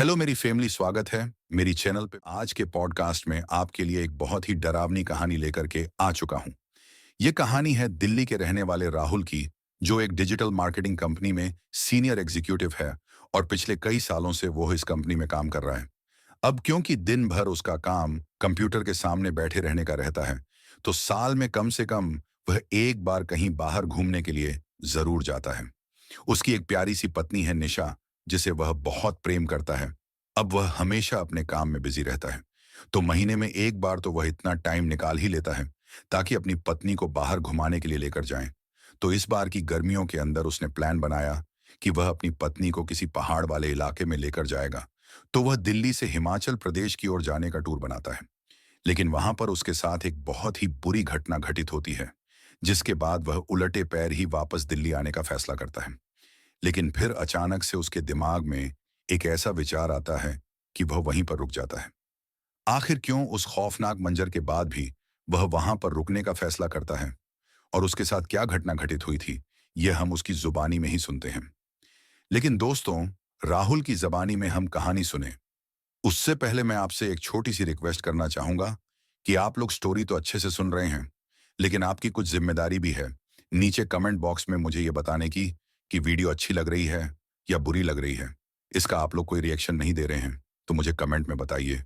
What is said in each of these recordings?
Hello मेरी family, स्वागत है मेरी चैनल पे। आज के पॉडकास्ट में आपके लिए एक बहुत ही डरावनी कहानी लेकर के आ चुका हूं। ये कहानी है दिल्ली के रहने वाले राहुल की, जो एक डिजिटल मार्केटिंग कंपनी में सीनियर एग्जीक्यूटिव है और पिछले कई सालों से वो इस कंपनी में काम कर रहा है। अब क्योंकि दिन भर उसका काम कंप्यूटर के सामने बैठे रहने का रहता है, तो साल में कम से कम वह एक बार कहीं बाहर घूमने के लिए जरूर जाता है। उसकी एक प्यारी सी पत्नी है निशा, जिसे वह बहुत प्रेम करता है। अब वह हमेशा अपने काम में बिजी रहता है, तो महीने में एक बार तो वह इतना टाइम निकाल ही लेता है ताकि अपनी पत्नी को बाहर घुमाने के लिए लेकर जाएं। तो इस बार की गर्मियों के अंदर उसने प्लान बनाया कि वह अपनी पत्नी को किसी पहाड़ वाले इलाके में लेकर जाएगा। तो वह दिल्ली से हिमाचल प्रदेश की ओर जाने का टूर बनाता है। लेकिन वहां पर उसके साथ एक बहुत ही बुरी घटना घटित होती है, जिसके बाद वह उलटे पैर ही वापस दिल्ली आने का फैसला करता है। लेकिन फिर अचानक से उसके दिमाग में एक ऐसा विचार आता है कि वह वहीं पर रुक जाता है। आखिर क्यों उस खौफनाक मंजर के बाद भी वह वहां पर रुकने का फैसला करता है, और उसके साथ क्या घटना घटित हुई थी, यह हम उसकी जुबानी में ही सुनते हैं। लेकिन दोस्तों, राहुल की जबानी में हम कहानी सुने उससे पहले मैं आपसे एक छोटी सी रिक्वेस्ट करना चाहूंगा कि आप लोग स्टोरी तो अच्छे से सुन रहे हैं, लेकिन आपकी कुछ जिम्मेदारी भी है नीचे कमेंट बॉक्स में मुझे ये बताने की कि वीडियो अच्छी लग रही है या बुरी लग रही है। इसका आप लोग कोई रिएक्शन नहीं दे रहे हैं, तो मुझे कमेंट में बताइए।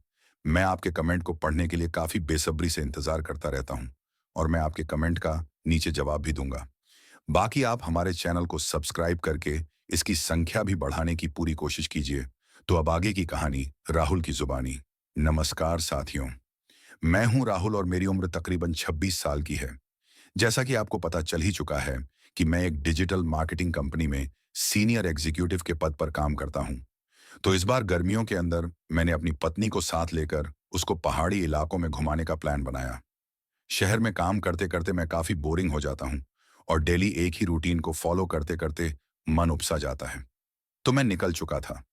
मैं आपके कमेंट को पढ़ने के लिए काफी बेसब्री से इंतजार करता रहता हूं, और मैं आपके कमेंट का नीचे जवाब भी दूंगा। बाकी आप हमारे चैनल को सब्सक्राइब करके इसकी संख्या भी बढ़ाने की पूरी कोशिश कीजिए। तो अब आगे की कहानी राहुल की जुबानी। नमस्कार साथियों, मैं हूं राहुल और मेरी उम्र तकरीबन 26 साल की है। जैसा कि आपको पता चल ही चुका है कि मैं एक डिजिटल मार्केटिंग कंपनी में सीनियर एग्जीक्यूटिव के पद पर काम करता हूं। तो इस बार गर्मियों के अंदर मैंने अपनी पत्नी को साथ लेकर उसको पहाड़ी इलाकों में घुमाने का प्लान बनाया। शहर में काम करते करते मैं काफी बोरिंग हो जाता हूं, और डेली एक ही रूटीन को फॉलो करते करते मन उपसा जाता है। तो मैं निकल चुका था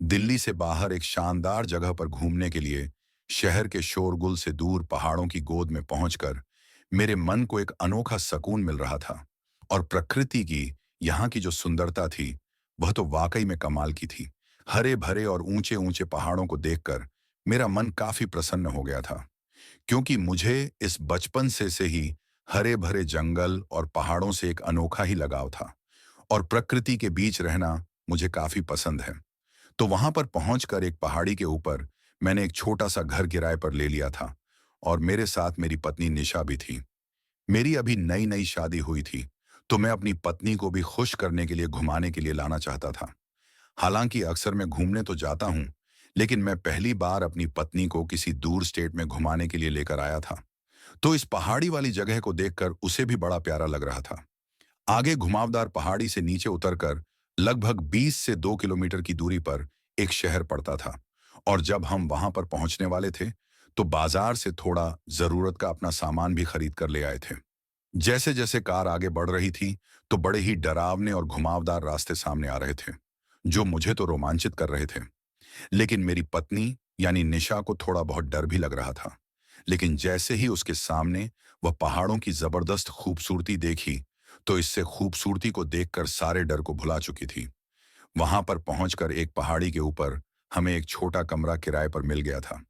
दिल्ली से बाहर एक शानदार जगह पर घूमने के लिए। शहर के शोरगुल से दूर पहाड़ों की गोद में पहुंचकर मेरे मन को एक अनोखा सुकून मिल रहा था, और प्रकृति की यहाँ की जो सुंदरता थी, वह तो वाकई में कमाल की थी। हरे भरे और ऊंचे ऊंचे पहाड़ों को देखकर मेरा मन काफी प्रसन्न हो गया था, क्योंकि मुझे इस बचपन से ही हरे भरे जंगल और पहाड़ों से एक अनोखा ही लगाव था, और प्रकृति के बीच रहना मुझे काफी पसंद है। तो वहां पर पहुंचकर एक पहाड़ी के ऊपर मैंने एक छोटा सा घर किराए पर ले लिया था, और मेरे साथ मेरी पत्नी निशा भी थी। मेरी अभी नई नई शादी हुई थी, तो मैं अपनी पत्नी को भी खुश करने के लिए घुमाने के लिए लाना चाहता था। हालांकि अक्सर मैं घूमने तो जाता हूं, लेकिन मैं पहली बार अपनी पत्नी को किसी दूर स्टेट में घुमाने के लिए लेकर आया था। तो इस पहाड़ी वाली जगह को देखकर उसे भी बड़ा प्यारा लग रहा था। आगे घुमावदार पहाड़ी से नीचे उतरकर लगभग 20 से 2 किलोमीटर की दूरी पर एक शहर पड़ता था, और जब हम वहां पर पहुंचने वाले थे, तो बाजार से थोड़ा जरूरत का अपना सामान भी खरीद कर ले आए थे। जैसे जैसे कार आगे बढ़ रही थी, तो बड़े ही डरावने और घुमावदार रास्ते सामने आ रहे थे, जो मुझे तो रोमांचित कर रहे थे। लेकिन मेरी पत्नी यानी निशा को थोड़ा बहुत डर भी लग रहा था। लेकिन जैसे ही उसके सामने वह पहाड़ों की जबरदस्त खूबसूरती देखी, तो इससे खूबसूरती को देखकर सारे डर को भुला चुकी थी। वहां पर पहुंचकर एक पहाड़ी के ऊपर हमें एक छोटा कमरा किराए पर मिल गया था।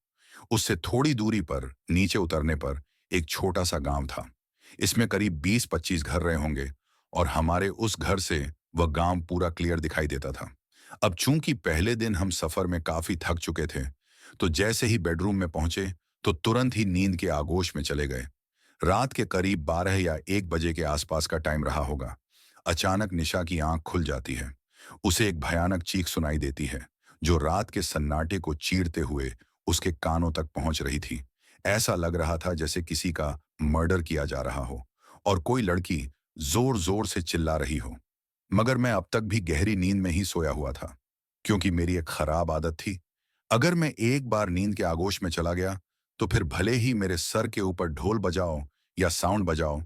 उससे थोड़ी दूरी पर नीचे उतरने पर एक छोटा सा गांव था। इसमें करीब 20-25 घर रहे होंगे, और हमारे उस घर से वह गांव पूरा क्लियर दिखाई देता था। अब चूंकि पहले दिन हम सफर में काफी थक चुके थे, तो जैसे ही बेडरूम में पहुंचे, तो तुरंत ही नींद के आगोश में चले गए। रात के करीब 12 या 1 बजे के आसपास का टाइम रहा होगा। अचानक निशा की आंख खुल जाती है। उसे एक भयानक चीख सुनाई देती है, जो रात के सन्नाटे को चीरते हुए उसके कानों तक पहुंच रही थी। ऐसा लग रहा था जैसे किसी का मर्डर किया जा रहा हो, और कोई लड़की जोर जोर से चिल्ला रही हो। मगर मैं अब तक भी गहरी नींद में ही सोया हुआ था, क्योंकि मेरी एक खराब आदत थी। अगर मैं एक बार नींद के आगोश में चला गया, तो फिर भले ही मेरे सर के ऊपर ढोल बजाओ या साउंड बजाओ,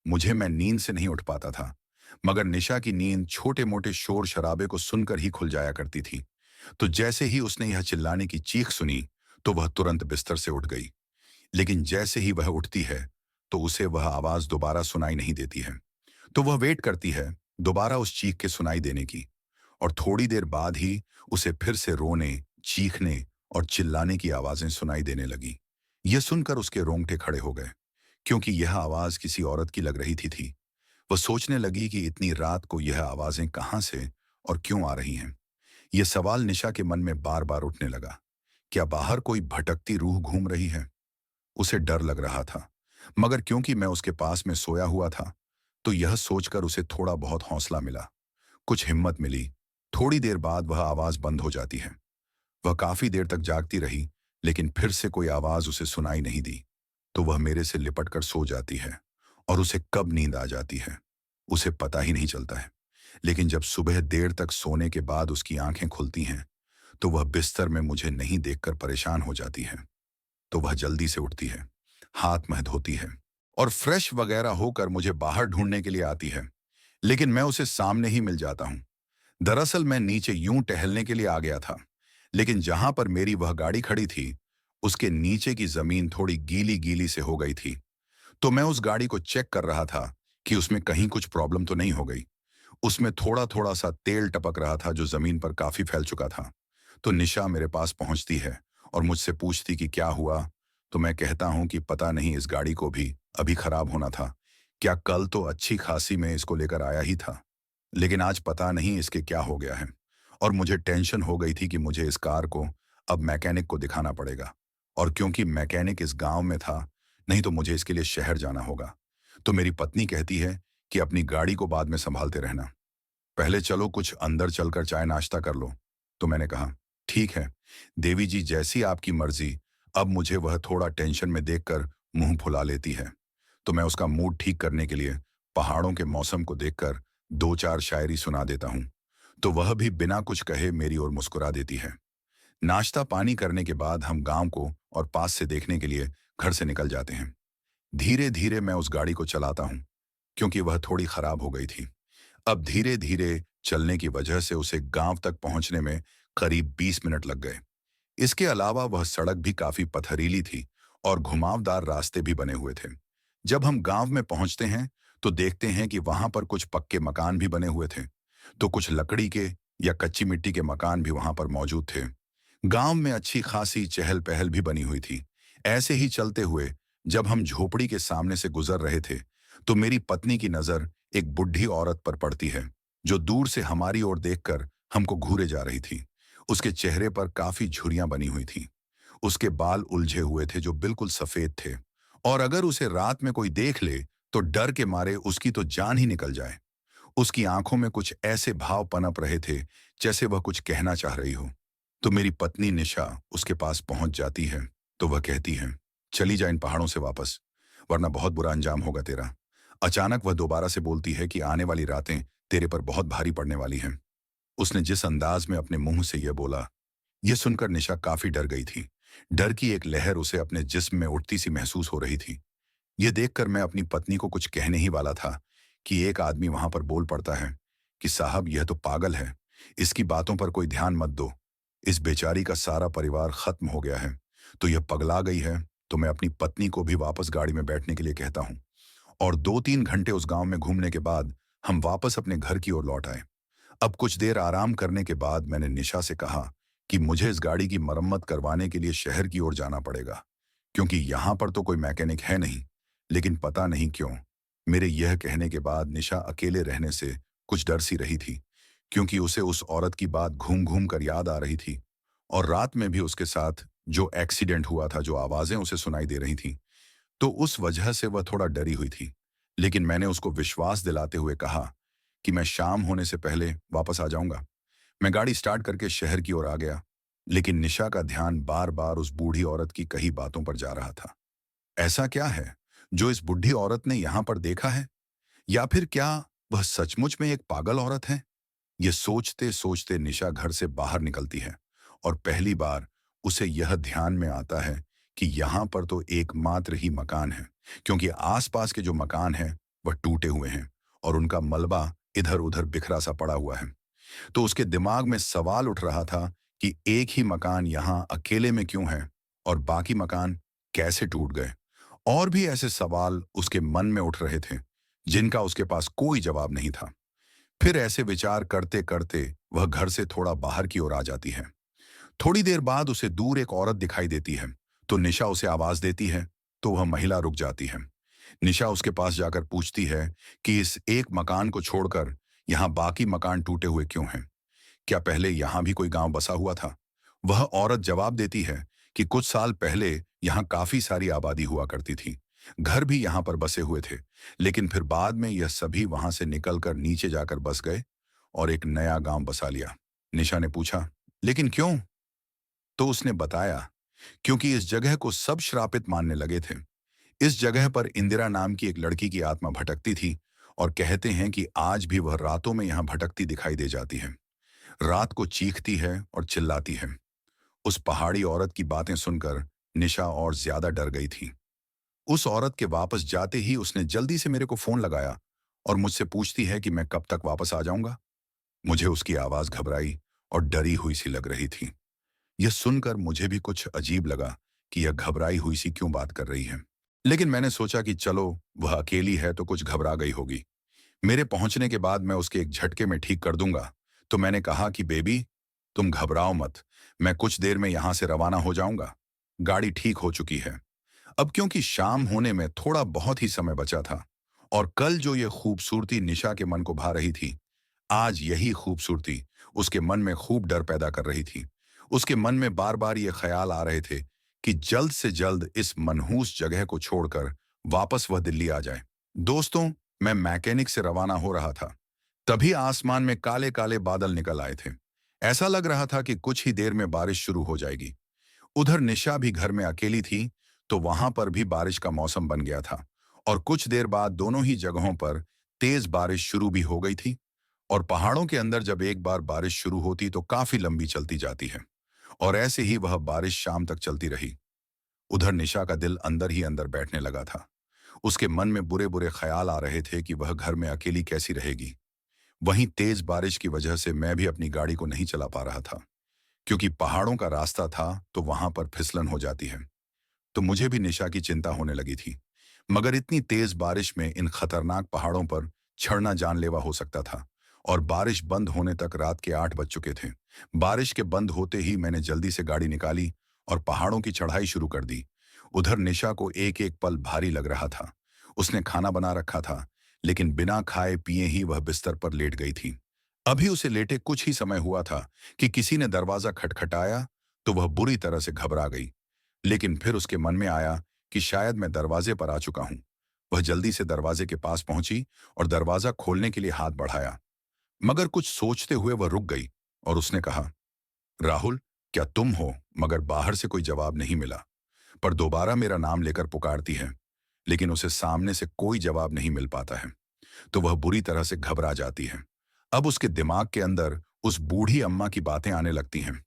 मैं नींद से नहीं उठ पाता था। मगर निशा की नींद छोटे मोटे शोर शराबे को सुनकर ही खुल जाया करती थी। तो जैसे ही उसने यह चिल्लाने की चीख सुनी, तो वह तुरंत बिस्तर से उठ गई। लेकिन जैसे ही वह उठती है, तो उसे वह आवाज दोबारा सुनाई नहीं देती है। तो वह वेट करती है दोबारा उस चीख के सुनाई देने की, और थोड़ी देर बाद ही उसे फिर से रोने, चीखने और चिल्लाने की आवाजें सुनाई देने लगी। यह सुनकर उसके रोंगटे खड़े हो गए, क्योंकि यह आवाज किसी औरत की लग रही थी। वह सोचने लगी कि इतनी रात को यह आवाजें कहाँ से और क्यों आ रही हैं। यह सवाल निशा के मन में बार बार उठने लगा। क्या बाहर कोई भटकती रूह घूम रही है? उसे डर लग रहा था, मगर क्योंकि मैं उसके पास में सोया हुआ था, तो यह सोचकर उसे थोड़ा बहुत हौसला मिला, कुछ हिम्मत मिली। थोड़ी देर बाद वह आवाज बंद हो जाती है। वह काफी देर तक जागती रही, लेकिन फिर से कोई आवाज उसे सुनाई नहीं दी। तो वह मेरे से लिपट कर सो जाती है, और उसे कब नींद आ जाती है उसे पता ही नहीं चलता है। लेकिन जब सुबह देर तक सोने के बाद उसकी आंखें खुलती हैं, तो वह बिस्तर में मुझे नहीं देखकर परेशान हो जाती है। तो वह जल्दी से उठती है, हाथ मुंह धोती है और फ्रेश वगैरह होकर मुझे बाहर ढूंढने के लिए आती है। लेकिन मैं उसे सामने ही मिल जाता हूँ। दरअसल मैं नीचे यूं टहलने के लिए आ गया था, लेकिन जहां पर मेरी वह गाड़ी खड़ी थी, उसके नीचे की जमीन थोड़ी गीली गीली से हो गई थी। तो मैं उस गाड़ी को चेक कर रहा था कि उसमें कहीं कुछ प्रॉब्लम तो नहीं हो गई। उसमें थोड़ा थोड़ा सा तेल टपक रहा था, जो जमीन पर काफी फैल चुका था। तो निशा मेरे पास पहुंचती है और मुझसे पूछती कि क्या हुआ। तो मैं कहता हूं कि पता नहीं, इस गाड़ी को भी अभी खराब होना था। क्या कल तो अच्छी खासी मैं इसको लेकर आया ही था, लेकिन आज पता नहीं इसके क्या हो गया है। और मुझे टेंशन हो गई थी कि मुझे इस कार को अब मैकेनिक को दिखाना पड़ेगा, और क्योंकि मैकेनिक इस गांव में था, नहीं तो मुझे इसके लिए शहर जाना होगा। तो मेरी पत्नी कहती है कि अपनी गाड़ी को बाद में संभालते रहना, पहले चलो कुछ अंदर चलकर चाय नाश्ता कर लो। तो मैंने कहा, ठीक है देवी जी, जैसी आपकी मर्जी। अब मुझे वह थोड़ा टेंशन में देखकर मुंह फुला लेती है। तो मैं उसका मूड ठीक करने के लिए पहाड़ों के मौसम को देखकर दो चार शायरी सुना देता हूँ। तो वह भी बिना कुछ कहे मेरी ओर मुस्कुरा देती है। नाश्ता पानी करने के बाद हम गांव को और पास से देखने के लिए घर से निकल जाते हैं। धीरे धीरे मैं उस गाड़ी को चलाता हूँ, क्योंकि वह थोड़ी खराब हो गई थी। अब धीरे धीरे चलने की वजह से उसे गांव तक पहुंचने में करीब 20 मिनट लग गए। इसके अलावा वह सड़क भी काफी पथरीली थी और घुमावदार रास्ते भी बने हुए थे। जब हम गांव में पहुंचते हैं, तो देखते हैं कि वहां पर कुछ पक्के मकान भी बने हुए थे, तो कुछ लकड़ी के या कच्ची मिट्टी के मकान भी वहां पर मौजूद थे। गांव में अच्छी खासी चहल पहल भी बनी हुई थी। ऐसे ही चलते हुए जब हम झोपड़ी के सामने से गुजर रहे थे, तो मेरी पत्नी की नजर एक बुढ़ी औरत पर पड़ती है, जो दूर से हमारी ओर देखकर हमको घूरे जा रही थी। उसके चेहरे पर काफी झुर्रियां बनी हुई थी। उसके बाल उलझे हुए थे, जो बिल्कुल सफेद थे, और अगर उसे रात में कोई देख ले, तो डर के मारे उसकी तो जान ही निकल जाए। उसकी आंखों में कुछ ऐसे भाव पनप रहे थे, जैसे वह कुछ कहना चाह रही हो। तो मेरी पत्नी निशा उसके पास पहुंच जाती है। तो वह कहती है, चली जा इन पहाड़ों से वापस, वरना बहुत बुरा अंजाम होगा तेरा। अचानक वह दोबारा से बोलती है कि आने वाली रातें तेरे पर बहुत भारी पड़ने वाली हैं। उसने जिस अंदाज में अपने मुंह से यह बोला, यह सुनकर निशा काफी डर गई थी। डर की एक लहर उसे अपने जिस्म में उठती सी महसूस हो रही थी। यह देखकर मैं अपनी पत्नी को कुछ कहने ही वाला था कि एक आदमी वहां पर बोल पड़ता है कि साहब, यह तो पागल है, इसकी बातों पर कोई ध्यान मत दो। इस बेचारी का सारा परिवार खत्म हो गया है, तो यह पगला गई है। तो मैं अपनी पत्नी को भी वापस गाड़ी में बैठने के लिए कहता हूँ, और 2-3 घंटे उस गांव में घूमने के बाद हम वापस अपने घर की ओर लौट आए। अब कुछ देर आराम करने के बाद मैंने निशा से कहा कि मुझे इस गाड़ी की मरम्मत करवाने के लिए शहर की ओर जाना पड़ेगा, क्योंकि यहाँ पर तो कोई मैकेनिक है नहीं। लेकिन पता नहीं क्यों, मेरे यह कहने के बाद निशा अकेले रहने से कुछ डर सी रही थी, क्योंकि उसे उस औरत की बात घूम घूम कर याद आ रही थी, और रात में भी उसके साथ जो एक्सीडेंट हुआ था, जो आवाजें उसे सुनाई दे रही थीं, तो उस वजह से वह थोड़ा डरी हुई थी। लेकिन मैंने उसको विश्वास दिलाते हुए कहा कि मैं शाम होने से पहले वापस आ जाऊंगा। मैं गाड़ी स्टार्ट करके शहर की ओर आ गया, लेकिन निशा का ध्यान बार बार उस बूढ़ी औरत की कही बातों पर जा रहा था। ऐसा क्या है जो इस बुढ़ी औरत ने यहां पर देखा है, या फिर क्या वह सचमुच में एक पागल औरत है? ये सोचते सोचते निशा घर से बाहर निकलती है, और पहली बार उसे यह ध्यान में आता है कि यहाँ पर तो एकमात्र ही मकान है, क्योंकि आसपास के जो मकान हैं वह टूटे हुए हैं और उनका मलबा इधर उधर बिखरा सा पड़ा हुआ है। तो उसके दिमाग में सवाल उठ रहा था कि एक ही मकान यहाँ अकेले में क्यों है, और बाकी मकान कैसे टूट गए। और भी ऐसे सवाल उसके मन में उठ रहे थे, जिनका उसके पास कोई जवाब नहीं था। फिर ऐसे विचार करते करते वह घर से थोड़ा बाहर की ओर आ जाती है। थोड़ी देर बाद उसे दूर एक औरत दिखाई देती है, तो निशा उसे आवाज देती है, तो वह महिला रुक जाती है। निशा उसके पास जाकर पूछती है कि इस एक मकान को छोड़कर यहाँ बाकी मकान टूटे हुए क्यों हैं? क्या पहले यहाँ भी कोई गांव बसा हुआ था? वह औरत जवाब देती है कि कुछ साल पहले यहाँ काफी सारी आबादी हुआ करती थी। घर भी यहाँ पर बसे हुए थे, लेकिन फिर बाद में यह सभी वहां से निकलकर नीचे जाकर बस गए और एक नया गांव बसा लिया। निशा ने पूछा, लेकिन क्यों? तो उसने बताया, क्योंकि इस जगह को सब श्रापित मानने लगे थे। इस जगह पर इंदिरा नाम की एक लड़की की आत्मा भटकती थी और कहते हैं कि आज भी वह रातों में यहाँ भटकती दिखाई दे जाती है। रात को चीखती है और चिल्लाती है। उस पहाड़ी औरत की बातें सुनकर निशा और ज्यादा डर गई थी। उस औरत के वापस जाते ही उसने जल्दी से मेरे को फोन लगाया और मुझसे पूछती है कि मैं कब तक वापस आ जाऊंगा। मुझे उसकी आवाज घबराई और डरी हुई सी लग रही थी। यह सुनकर मुझे भी कुछ अजीब लगा कि यह घबराई हुई सी क्यों बात कर रही है। लेकिन मैंने सोचा कि चलो, वह अकेली है तो कुछ घबरा गई होगी। मेरे पहुंचने के बाद मैं उसके एक झटके में ठीक कर दूंगा। तो मैंने कहा कि बेबी, तुम घबराओ मत, मैं कुछ देर में यहां से रवाना हो जाऊंगा। गाड़ी ठीक हो चुकी है। अब क्योंकि शाम होने में थोड़ा बहुत ही समय बचा था और कल जो ये खूबसूरती निशा के मन को भा रही थी, आज यही खूबसूरती उसके मन में खूब डर पैदा कर रही थी। उसके मन में बार बार ये ख्याल आ रहे थे कि जल्द से जल्द इस मनहूस जगह को छोड़कर वापस वह दिल्ली आ जाए। दोस्तों, मैं मैकेनिक से रवाना हो रहा था, तभी आसमान में काले काले बादल निकल आए थे। ऐसा लग रहा था कि कुछ ही देर में बारिश शुरू हो जाएगी। उधर निशा भी घर में अकेली थी, तो वहां पर भी बारिश का मौसम बन गया था और कुछ देर बाद दोनों ही जगहों पर तेज बारिश शुरू भी हो गई थी। और पहाड़ों के अंदर जब एक बार बारिश शुरू होती तो काफी लंबी चलती जाती है और ऐसे ही वह बारिश शाम तक चलती रही। उधर निशा का दिल अंदर ही अंदर बैठने लगा था। उसके मन में बुरे बुरे ख्याल आ रहे थे कि वह घर में अकेली कैसी रहेगी। वहीं तेज बारिश की वजह से मैं भी अपनी गाड़ी को नहीं चला पा रहा था, क्योंकि पहाड़ों का रास्ता था तो वहां पर फिसलन हो जाती है। तो मुझे भी निशा की चिंता होने लगी थी। मगर इतनी तेज बारिश में इन खतरनाक पहाड़ों पर चढ़ना जानलेवा हो सकता था और बारिश बंद होने तक रात के 8 बज चुके थे। बारिश के बंद होते ही मैंने जल्दी से गाड़ी निकाली और पहाड़ों की चढ़ाई शुरू कर दी। उधर निशा को एक एक पल भारी लग रहा था। उसने खाना बना रखा था, लेकिन बिना खाए पिए ही वह बिस्तर पर लेट गई थी। अभी उसे लेटे कुछ ही समय हुआ था कि किसी ने दरवाजा खटखटाया, तो वह बुरी तरह से घबरा गई। लेकिन फिर उसके मन में आया कि शायद मैं दरवाजे पर आ चुका हूं। वह जल्दी से दरवाजे के पास पहुंची और दरवाजा खोलने के लिए हाथ बढ़ाया, मगर कुछ सोचते हुए वह रुक गई और उसने कहा, राहुल, क्या तुम हो? मगर बाहर से कोई जवाब नहीं मिला। पर दोबारा मेरा नाम लेकर पुकारती है, लेकिन उसे सामने से कोई जवाब नहीं मिल पाता है। तो वह बुरी तरह से घबरा जाती है। अब उसके दिमाग के अंदर उस बूढ़ी अम्मा की बातें आने लगती हैं।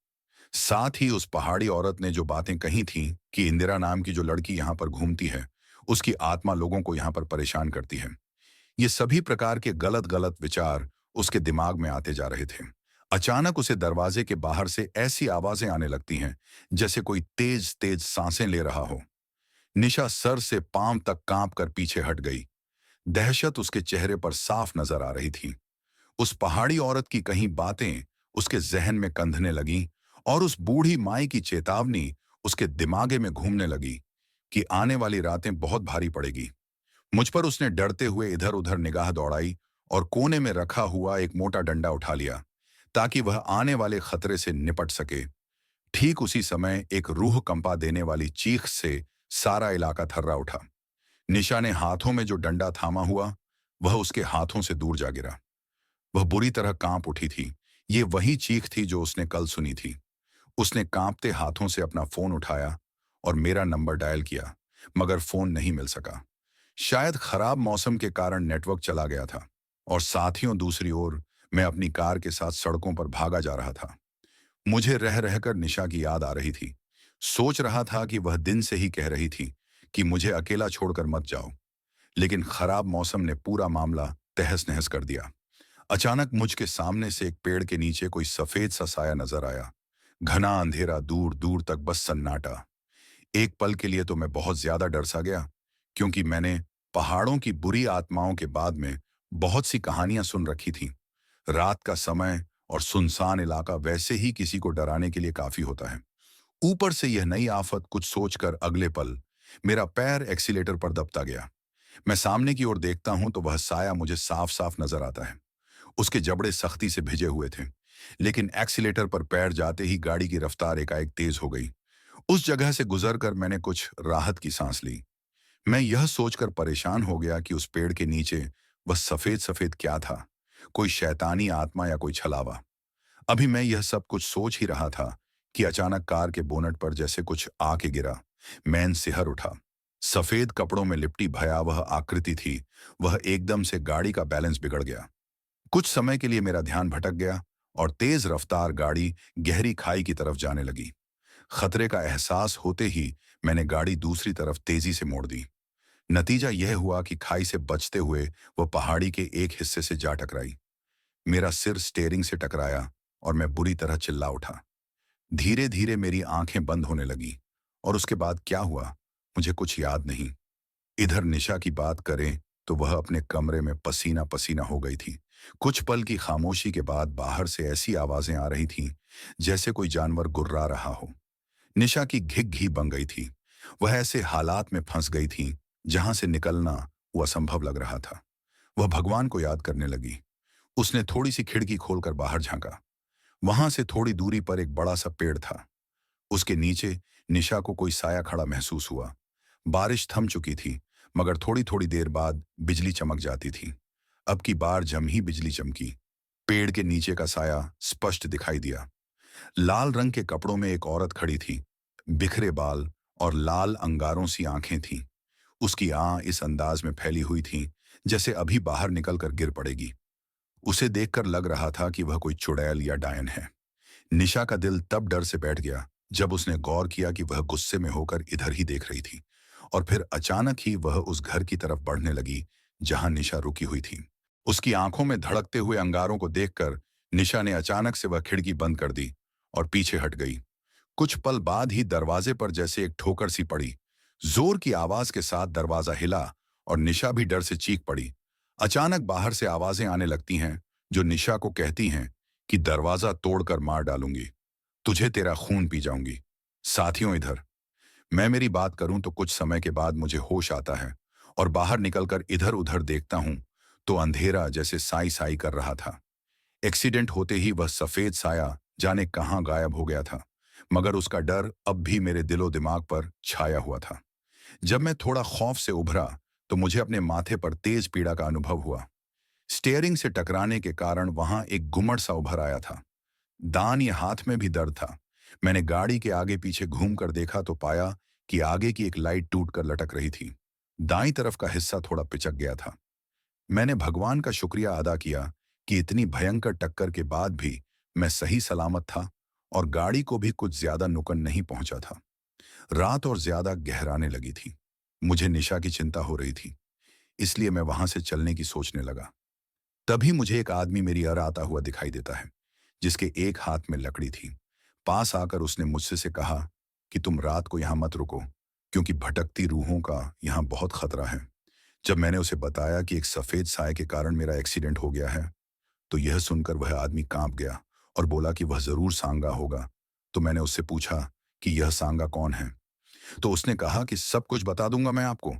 साथ ही उस पहाड़ी औरत ने जो बातें कही थीं कि इंदिरा नाम की जो लड़की यहाँ पर घूमती है, उसकी आत्मा लोगों को यहाँ पर परेशान करती है। ये सभी प्रकार के गलत गलत विचार उसके दिमाग में आते जा रहे थे। अचानक उसे दरवाजे के बाहर से ऐसी आवाजें आने लगती हैं जैसे कोई तेज तेज सांसें ले रहा हो। निशा सर से पांव तक कांप कर पीछे हट गई। दहशत उसके चेहरे पर साफ नजर आ रही थी। उस पहाड़ी औरत की कहीं बातें उसके जहन में कंधने लगीं और उस बूढ़ी माई की चेतावनी उसके दिमागे में घूमने लगी कि आने वाली रातें बहुत भारी पड़ेगी। मुझ पर उसने डरते हुए इधर उधर निगाह दौड़ाई और कोने में रखा हुआ एक मोटा डंडा उठा लिया ताकि वह आने वाले खतरे से निपट सके। ठीक उसी समय एक रूह कंपा देने वाली चीख से सारा इलाका थर्रा उठा। निशा ने हाथों में जो डंडा थामा हुआ, वह उसके हाथों से दूर जा गिरा। वह बुरी तरह कांप उठी थी। ये वही चीख थी जो उसने कल सुनी थी। उसने कांपते हाथों से अपना फोन उठाया और मेरा नंबर डायल किया, मगर फोन नहीं मिल सका। शायद खराब मौसम के कारण नेटवर्क चला गया था। और साथियों, दूसरी ओर मैं अपनी कार के साथ सड़कों पर भागा जा रहा था। मुझे रह रहकर निशा की याद आ रही थी। सोच रहा था कि वह दिन से ही कह रही थी कि मुझे अकेला छोड़कर मत जाओ, लेकिन खराब मौसम ने पूरा मामला तहस नहस कर दिया। अचानक मुझके सामने से एक पेड़ के नीचे कोई सफेद सा साया नजर आया। घना अंधेरा, दूर दूर तक बस सन्नाटा। एक पल के लिए तो मैं बहुत ज्यादा डर सा गया, क्योंकि मैंने पहाड़ों की बुरी आत्माओं के बाद में बहुत सी कहानियां सुन रखी थीं। रात का समय और सुनसान इलाका वैसे ही किसी को डराने के लिए काफी होता है। ऊपर से यह नई आफत कुछ सोचकर अगले पल मेरा पैर एक्सीलेटर पर दबता गया। मैं सामने की ओर देखता हूं तो वह साया मुझे साफ साफ नजर आता है। उसके जबड़े सख्ती से भिजे हुए थे, लेकिन एक्सीलेटर पर पैर जाते ही गाड़ी की रफ्तार एकाएक तेज हो गई। उस जगह से गुजरकर मैंने कुछ राहत की सांस ली। मैं यह सोचकर परेशान हो गया कि उस पेड़ के नीचे वह सफेद सफेद क्या था, कोई शैतानी आत्मा या कोई छलावा। अभी मैं यह सब कुछ सोच ही रहा था कि अचानक कार के बोनट पर जैसे कुछ आके गिरा। मैन सिहर उठा। सफेद कपड़ों में लिपटी भयावह आकृति थी। वह एकदम से गाड़ी का बैलेंस बिगड़ गया। कुछ समय के लिए मेरा ध्यान भटक गया और तेज रफ्तार गाड़ी गहरी खाई की तरफ जाने लगी। खतरे का एहसास होते ही मैंने गाड़ी दूसरी तरफ तेजी से मोड़ दी। नतीजा यह हुआ कि खाई से बचते हुए वह पहाड़ी के एक हिस्से से जा टकराई। मेरा सिर स्टेयरिंग से टकराया और मैं बुरी तरह चिल्ला उठा। धीरे धीरे मेरी आंखें बंद होने लगी और उसके बाद क्या हुआ मुझे कुछ याद नहीं। इधर निशा की बात करें तो वह अपने कमरे में पसीना पसीना हो गई थी। कुछ पल की खामोशी के बाद बाहर से ऐसी आवाजें आ रही थीं जैसे कोई जानवर गुर्रा रहा हो। निशा की घिघ बन गई थी। वह ऐसे हालात में फंस गई थी जहां से निकलना वो असंभव लग रहा था। वह भगवान को याद करने लगी। उसने थोड़ी सी खिड़की खोलकर बाहर झांका। वहां से थोड़ी दूरी पर एक बड़ा सा पेड़ था। उसके नीचे निशा को कोई साया खड़ा महसूस हुआ। बारिश थम चुकी थी, मगर थोड़ी थोड़ी देर बाद बिजली चमक जाती थी। अब की बार जम ही बिजली चमकी। पेड़ के नीचे का साया स्पष्ट दिखाई दिया। लाल रंग के कपड़ों में एक औरत खड़ी थी। बिखरे बाल और लाल अंगारों सी आंखें थीं। उसकी आंख इस अंदाज में फैली हुई थी जैसे अभी बाहर निकलकर गिर पड़ेगी। उसे देखकर लग रहा था कि वह कोई चुड़ैल या डायन है। निशा का दिल तब डर से बैठ गया जब उसने गौर किया कि वह गुस्से में होकर इधर ही देख रही थी, और फिर अचानक ही वह उस घर की तरफ बढ़ने लगी जहां निशा रुकी हुई थी। उसकी आंखों में धड़कते हुए अंगारों को देखकर निशा ने अचानक से वह खिड़की बंद कर दी और पीछे हट गई। कुछ पल बाद ही दरवाजे पर जैसे एक ठोकर सी पड़ी। जोर की आवाज के साथ दरवाजा हिला और निशा भी डर से चीख पड़ी। अचानक बाहर से आवाजें आने लगती हैं जो निशा को कहती हैं कि दरवाजा तोड़कर मार डालूंगी, तुझे तेरा खून पी जाऊंगी। साथियों, इधर मैं मेरी बात करूं तो कुछ समय के बाद मुझे होश आता है और बाहर निकलकर इधर उधर देखता हूं तो अंधेरा जैसे साई साई कर रहा था। एक्सीडेंट होते ही वह सफेद साया जाने कहां गायब हो गया था, मगर उसका डर अब भी मेरे दिलो दिमाग पर छाया हुआ था। जब मैं थोड़ा खौफ से उभरा तो मुझे अपने माथे पर तेज पीड़ा का अनुभव हुआ। स्टीयरिंग से टकराने के कारण वहां एक घुमड़ सा उभर आया था। दान या हाथ में भी दर्द था। मैंने गाड़ी के आगे पीछे घूमकर देखा तो पाया कि आगे की एक लाइट टूटकर लटक रही थी। दाईं तरफ का हिस्सा थोड़ा पिचक गया था। मैंने भगवान का शुक्रिया अदा किया कि इतनी भयंकर टक्कर के बाद भी मैं सही सलामत था और गाड़ी को भी कुछ ज्यादा नुकसान नहीं पहुंचा था। रात और ज्यादा गहराने लगी थी। मुझे निशा की चिंता हो रही थी, इसलिए मैं वहां से चलने की सोचने लगा। तभी मुझे एक आदमी मेरी ओर आता हुआ दिखाई देता है, जिसके एक हाथ में लकड़ी थी। पास आकर उसने मुझसे से कहा कि तुम रात को यहां मत रुको, क्योंकि भटकती रूहों का यहां बहुत खतरा है। जब मैंने उसे बताया कि एक सफेद साए के कारण मेरा एक्सीडेंट हो गया है, तो यह सुनकर वह आदमी कांप गया और बोला कि वह जरूर सांगा होगा। तो मैंने उससे पूछा कि यह सांगा कौन है, तो उसने कहा कि सब कुछ बता दूंगा मैं आपको,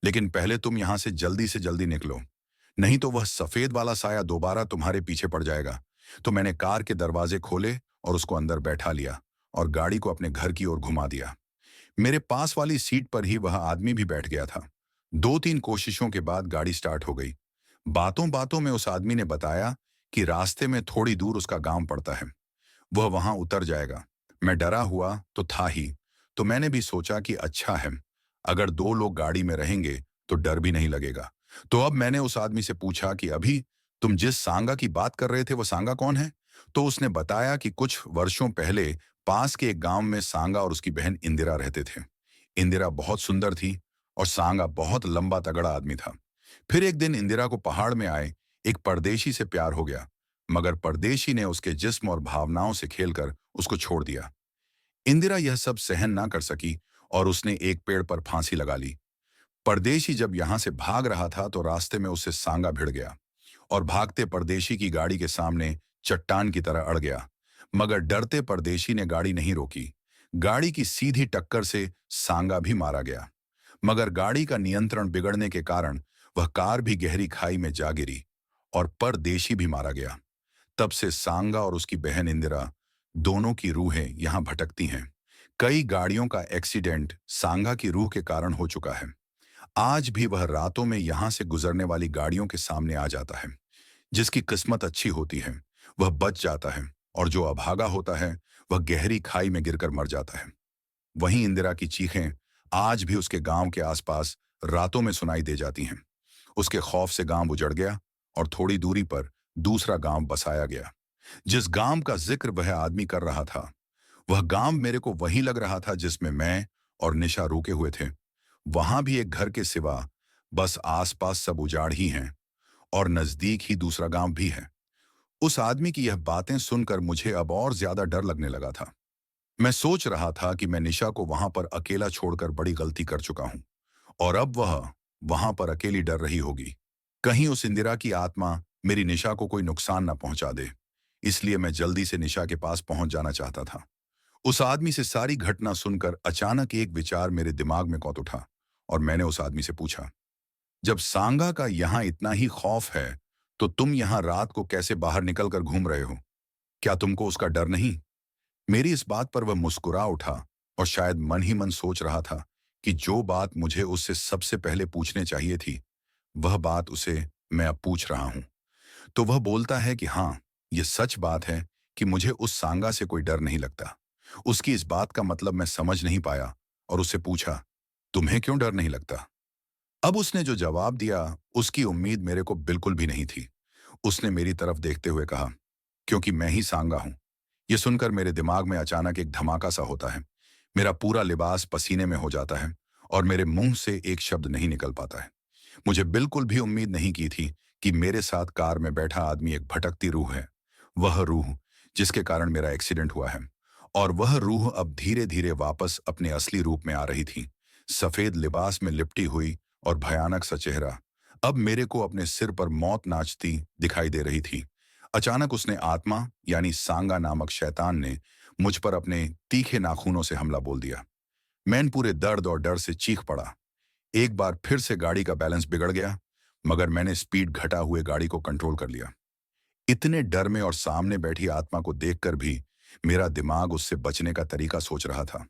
लेकिन पहले तुम यहां से जल्दी निकलो, नहीं तो वह सफेद वाला साया दोबारा तुम्हारे पीछे पड़ जाएगा। तो मैंने कार के दरवाजे खोले और उसको अंदर बैठा लिया और गाड़ी को अपने घर की ओर घुमा दिया। मेरे पास वाली सीट पर ही वह आदमी भी बैठ गया था। 2-3 कोशिशों के बाद गाड़ी स्टार्ट हो गई। बातों बातों में उस आदमी ने बताया कि रास्ते में थोड़ी दूर उसका गांव पड़ता है, वह वहां उतर जाएगा। मैं डरा हुआ तो था ही, तो मैंने भी सोचा कि अच्छा है, अगर 2 लोग गाड़ी में रहेंगे तो डर भी नहीं लगेगा। तो अब मैंने उस आदमी से पूछा कि अभी तुम जिस सांगा की बात कर रहे थे वो सांगा कौन है? तो उसने बताया कि कुछ वर्षों पहले पास के एक गांव में सांगा और उसकी बहन इंदिरा रहते थे। इंदिरा बहुत सुंदर थी और सांगा बहुत लंबा तगड़ा आदमी था। फिर एक दिन इंदिरा को पहाड़ में आए एक परदेशी से प्यार हो गया, मगर परदेशी ने उसके जिस्म और भावनाओं से खेलकर उसको छोड़ दिया। इंदिरा यह सब सहन ना कर सकी और उसने एक पेड़ पर फांसी लगा ली। परदेशी जब यहां से भाग रहा था तो रास्ते में उससे सांगा भिड़ गया और भागते परदेशी की गाड़ी के सामने चट्टान की तरह अड़ गया। मगर डरते परदेशी ने गाड़ी नहीं रोकी। गाड़ी की सीधी टक्कर से सांगा भी मारा गया। मगर गाड़ी का नियंत्रण बिगड़ने के कारण वह कार भी गहरी खाई में जा गिरी और परदेशी भी मारा गया। तब से सांगा और उसकी बहन इंदिरा दोनों की रूहें यहां भटकती हैं। कई गाड़ियों का एक्सीडेंट सांगा की रूह के कारण हो चुका है। आज भी वह रातों में यहां से गुजरने वाली गाड़ियों के सामने आ जाता है। जिसकी किस्मत अच्छी होती है वह बच जाता है और जो अभागा होता है वह गहरी खाई में गिरकर मर जाता है। वहीं इंदिरा की चीखें आज भी उसके गांव के आसपास रातों में सुनाई दे जाती हैं। उसके खौफ से गांव उजड़ गया और थोड़ी दूरी पर दूसरा गांव बसाया गया। जिस गांव का जिक्र वह आदमी कर रहा था वह गांव मेरे को वही लग रहा था जिसमें मैं और निशा रुके हुए थे। वहां भी एक घर के सिवा बस आसपास सब उजाड़ ही हैं और नजदीक ही दूसरा गांव भी है। उस आदमी की यह बातें सुनकर मुझे अब और ज्यादा डर लगने लगा था। मैं सोच रहा था कि मैं निशा को वहां पर अकेला छोड़कर बड़ी गलती कर चुका हूं और अब वह वहां पर अकेली डर रही होगी। कहीं उस इंदिरा की आत्मा मेरी निशा को कोई नुकसान न पहुंचा दे। इसलिए मैं जल्दी से निशा के पास पहुंच जाना चाहता था। उस आदमी से सारी घटना सुनकर अचानक एक विचार मेरे दिमाग में कौंध उठा और मैंने उस आदमी से पूछा, जब सांगा का यहां इतना ही खौफ है तो तुम यहां रात को कैसे बाहर निकलकर घूम रहे हो? क्या तुमको उसका डर नहीं? मेरी इस बात पर वह मुस्कुरा उठा और शायद मन ही मन सोच रहा था कि जो बात मुझे उससे सबसे पहले पूछने चाहिए थी वह बात उसे मैं अब पूछ रहा हूं। तो वह बोलता है कि हाँ, यह सच बात है कि मुझे उस सांगा से कोई डर नहीं लगता। उसकी इस बात का मतलब मैं समझ नहीं पाया और उससे पूछा, तुम्हें क्यों डर नहीं लगता? अब उसने जो जवाब दिया उसकी उम्मीद मेरे को बिल्कुल भी नहीं थी। उसने मेरी तरफ देखते हुए कहा, क्योंकि मैं ही सांगा हूं। यह सुनकर मेरे दिमाग में अचानक एक धमाका सा होता है। मेरा पूरा लिबास पसीने में हो जाता है और मेरे मुंह से एक शब्द नहीं निकल पाता है। मुझे बिल्कुल भी उम्मीद नहीं की थी कि मेरे साथ कार में बैठा आदमी एक भटकती रूह है। वह रूह जिसके कारण मेरा एक्सीडेंट हुआ है। और वह रूह अब धीरे धीरे वापस अपने असली रूप में आ रही थी। सफेद लिबास में लिपटी हुई और भयानक सा चेहरा अब मेरे को अपने सिर पर मौत नाचती दिखाई दे रही थी। अचानक उसने आत्मा यानी सांगा नामक शैतान ने मुझ पर अपने तीखे नाखूनों से हमला बोल दिया। मैं पूरे दर्द और डर से चीख पड़ा। एक बार फिर से गाड़ी का बैलेंस बिगड़ गया, मगर मैंने स्पीड घटा हुए गाड़ी को कंट्रोल कर लिया। इतने डर में और सामने बैठी आत्मा को देखकर भी मेरा दिमाग उससे बचने का तरीका सोच रहा था।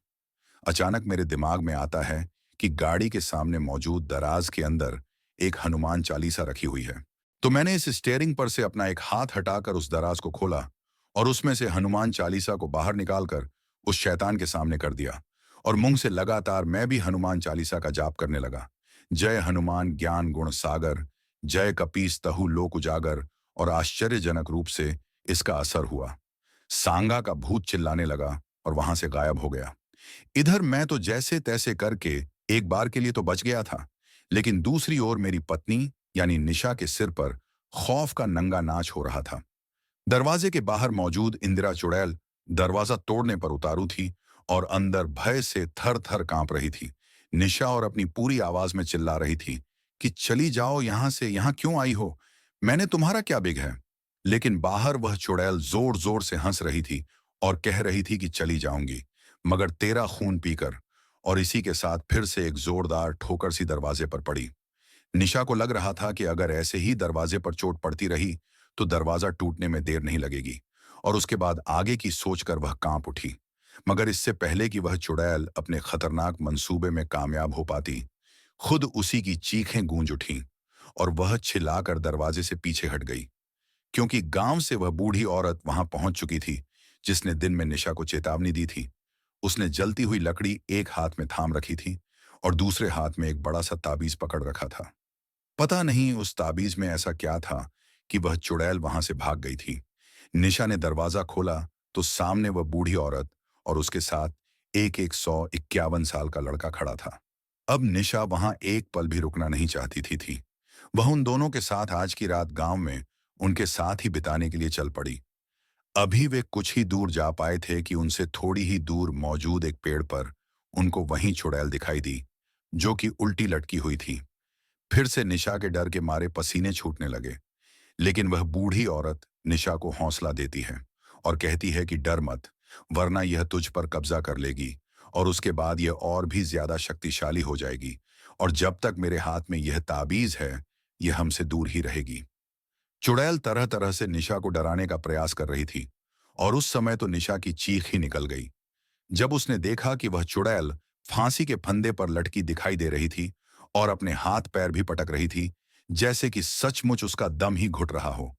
अचानक मेरे दिमाग में आता है कि गाड़ी के सामने मौजूद दराज के अंदर एक हनुमान चालीसा रखी हुई है। तो मैंने इस स्टीयरिंग पर से अपना एक हाथ हटाकर उस दराज को खोला और उसमें से हनुमान चालीसा को बाहर निकालकर उस शैतान के सामने कर दिया और मुंह से लगातार मैं भी हनुमान चालीसा का जाप करने लगा। जय हनुमान ज्ञान गुण सागर, जय कपीस तहु लोक उजागर। और आश्चर्यजनक रूप से इसका असर हुआ। सांगा का भूत चिल्लाने लगा और वहां से गायब हो गया। इधर मैं तो जैसे तैसे करके एक बार के लिए तो बच गया था, लेकिन दूसरी ओर मेरी पत्नी यानी निशा के सिर पर खौफ का नंगा नाच हो रहा था। दरवाजे के बाहर मौजूद इंदिरा चुड़ैल दरवाजा तोड़ने पर उतारू थी और अंदर भय से थर थर कांप रही थी। निशा और अपनी पूरी आवाज में चिल्ला रही थी कि चली जाओ यहां से, यहां क्यों आई हो? मैंने तुम्हारा क्या बिग है? लेकिन बाहर वह चुड़ैल जोर जोर से हंस रही थी और कह रही थी कि चली जाऊंगी, मगर तेरा खून पीकर। और इसी के साथ फिर से एक जोरदार ठोकर सी दरवाजे पर पड़ी। निशा को लग रहा था कि अगर ऐसे ही दरवाजे पर चोट पड़ती रही तो दरवाजा टूटने में देर नहीं लगेगी और उसके बाद आगे की सोचकर वह कांप उठी। मगर इससे पहले कि वह चुड़ैल अपने खतरनाक मंसूबे में कामयाब हो पाती, खुद उसी की चीखें गूंज उठीं और वह छिल्लाकर दरवाजे से पीछे हट गई, क्योंकि गांव से वह बूढ़ी औरत वहां पहुंच चुकी थी जिसने दिन में निशा को चेतावनी दी थी। उसने जलती हुई लकड़ी एक हाथ में थाम रखी थी और दूसरे हाथ में एक बड़ा सा ताबीज पकड़ रखा था। पता नहीं उस ताबीज में ऐसा क्या था कि वह चुड़ैल वहां से भाग गई थी। निशा ने दरवाजा खोला तो सामने वह बूढ़ी औरत और उसके साथ एक 151 साल का लड़का खड़ा था। अब निशा वहां एक पल भी रुकना नहीं चाहती थी। वह उन दोनों के साथ आज की रात गांव में उनके साथ ही बिताने के लिए चल पड़ी। अभी वे कुछ ही दूर जा पाए थे कि उनसे थोड़ी ही दूर मौजूद एक पेड़ पर उनको वहीं चुड़ैल दिखाई दी, जो कि उल्टी लटकी हुई थी। फिर से निशा के डर के मारे पसीने छूटने लगे, लेकिन वह बूढ़ी औरत निशा को हौसला देती है और कहती है कि डर मत, वरना यह तुझ पर कब्जा कर लेगी और उसके बाद यह और भी ज्यादा शक्तिशाली हो जाएगी और जब तक मेरे हाथ में यह ताबीज है, यह हमसे दूर ही रहेगी। चुड़ैल तरह तरह से निशा को डराने का प्रयास कर रही थी और उस समय तो निशा की चीख ही निकल गई जब उसने देखा कि वह चुड़ैल फांसी के फंदे पर लटकी दिखाई दे रही थी और अपने हाथ पैर भी पटक रही थी, जैसे कि सचमुच उसका दम ही घुट रहा हो।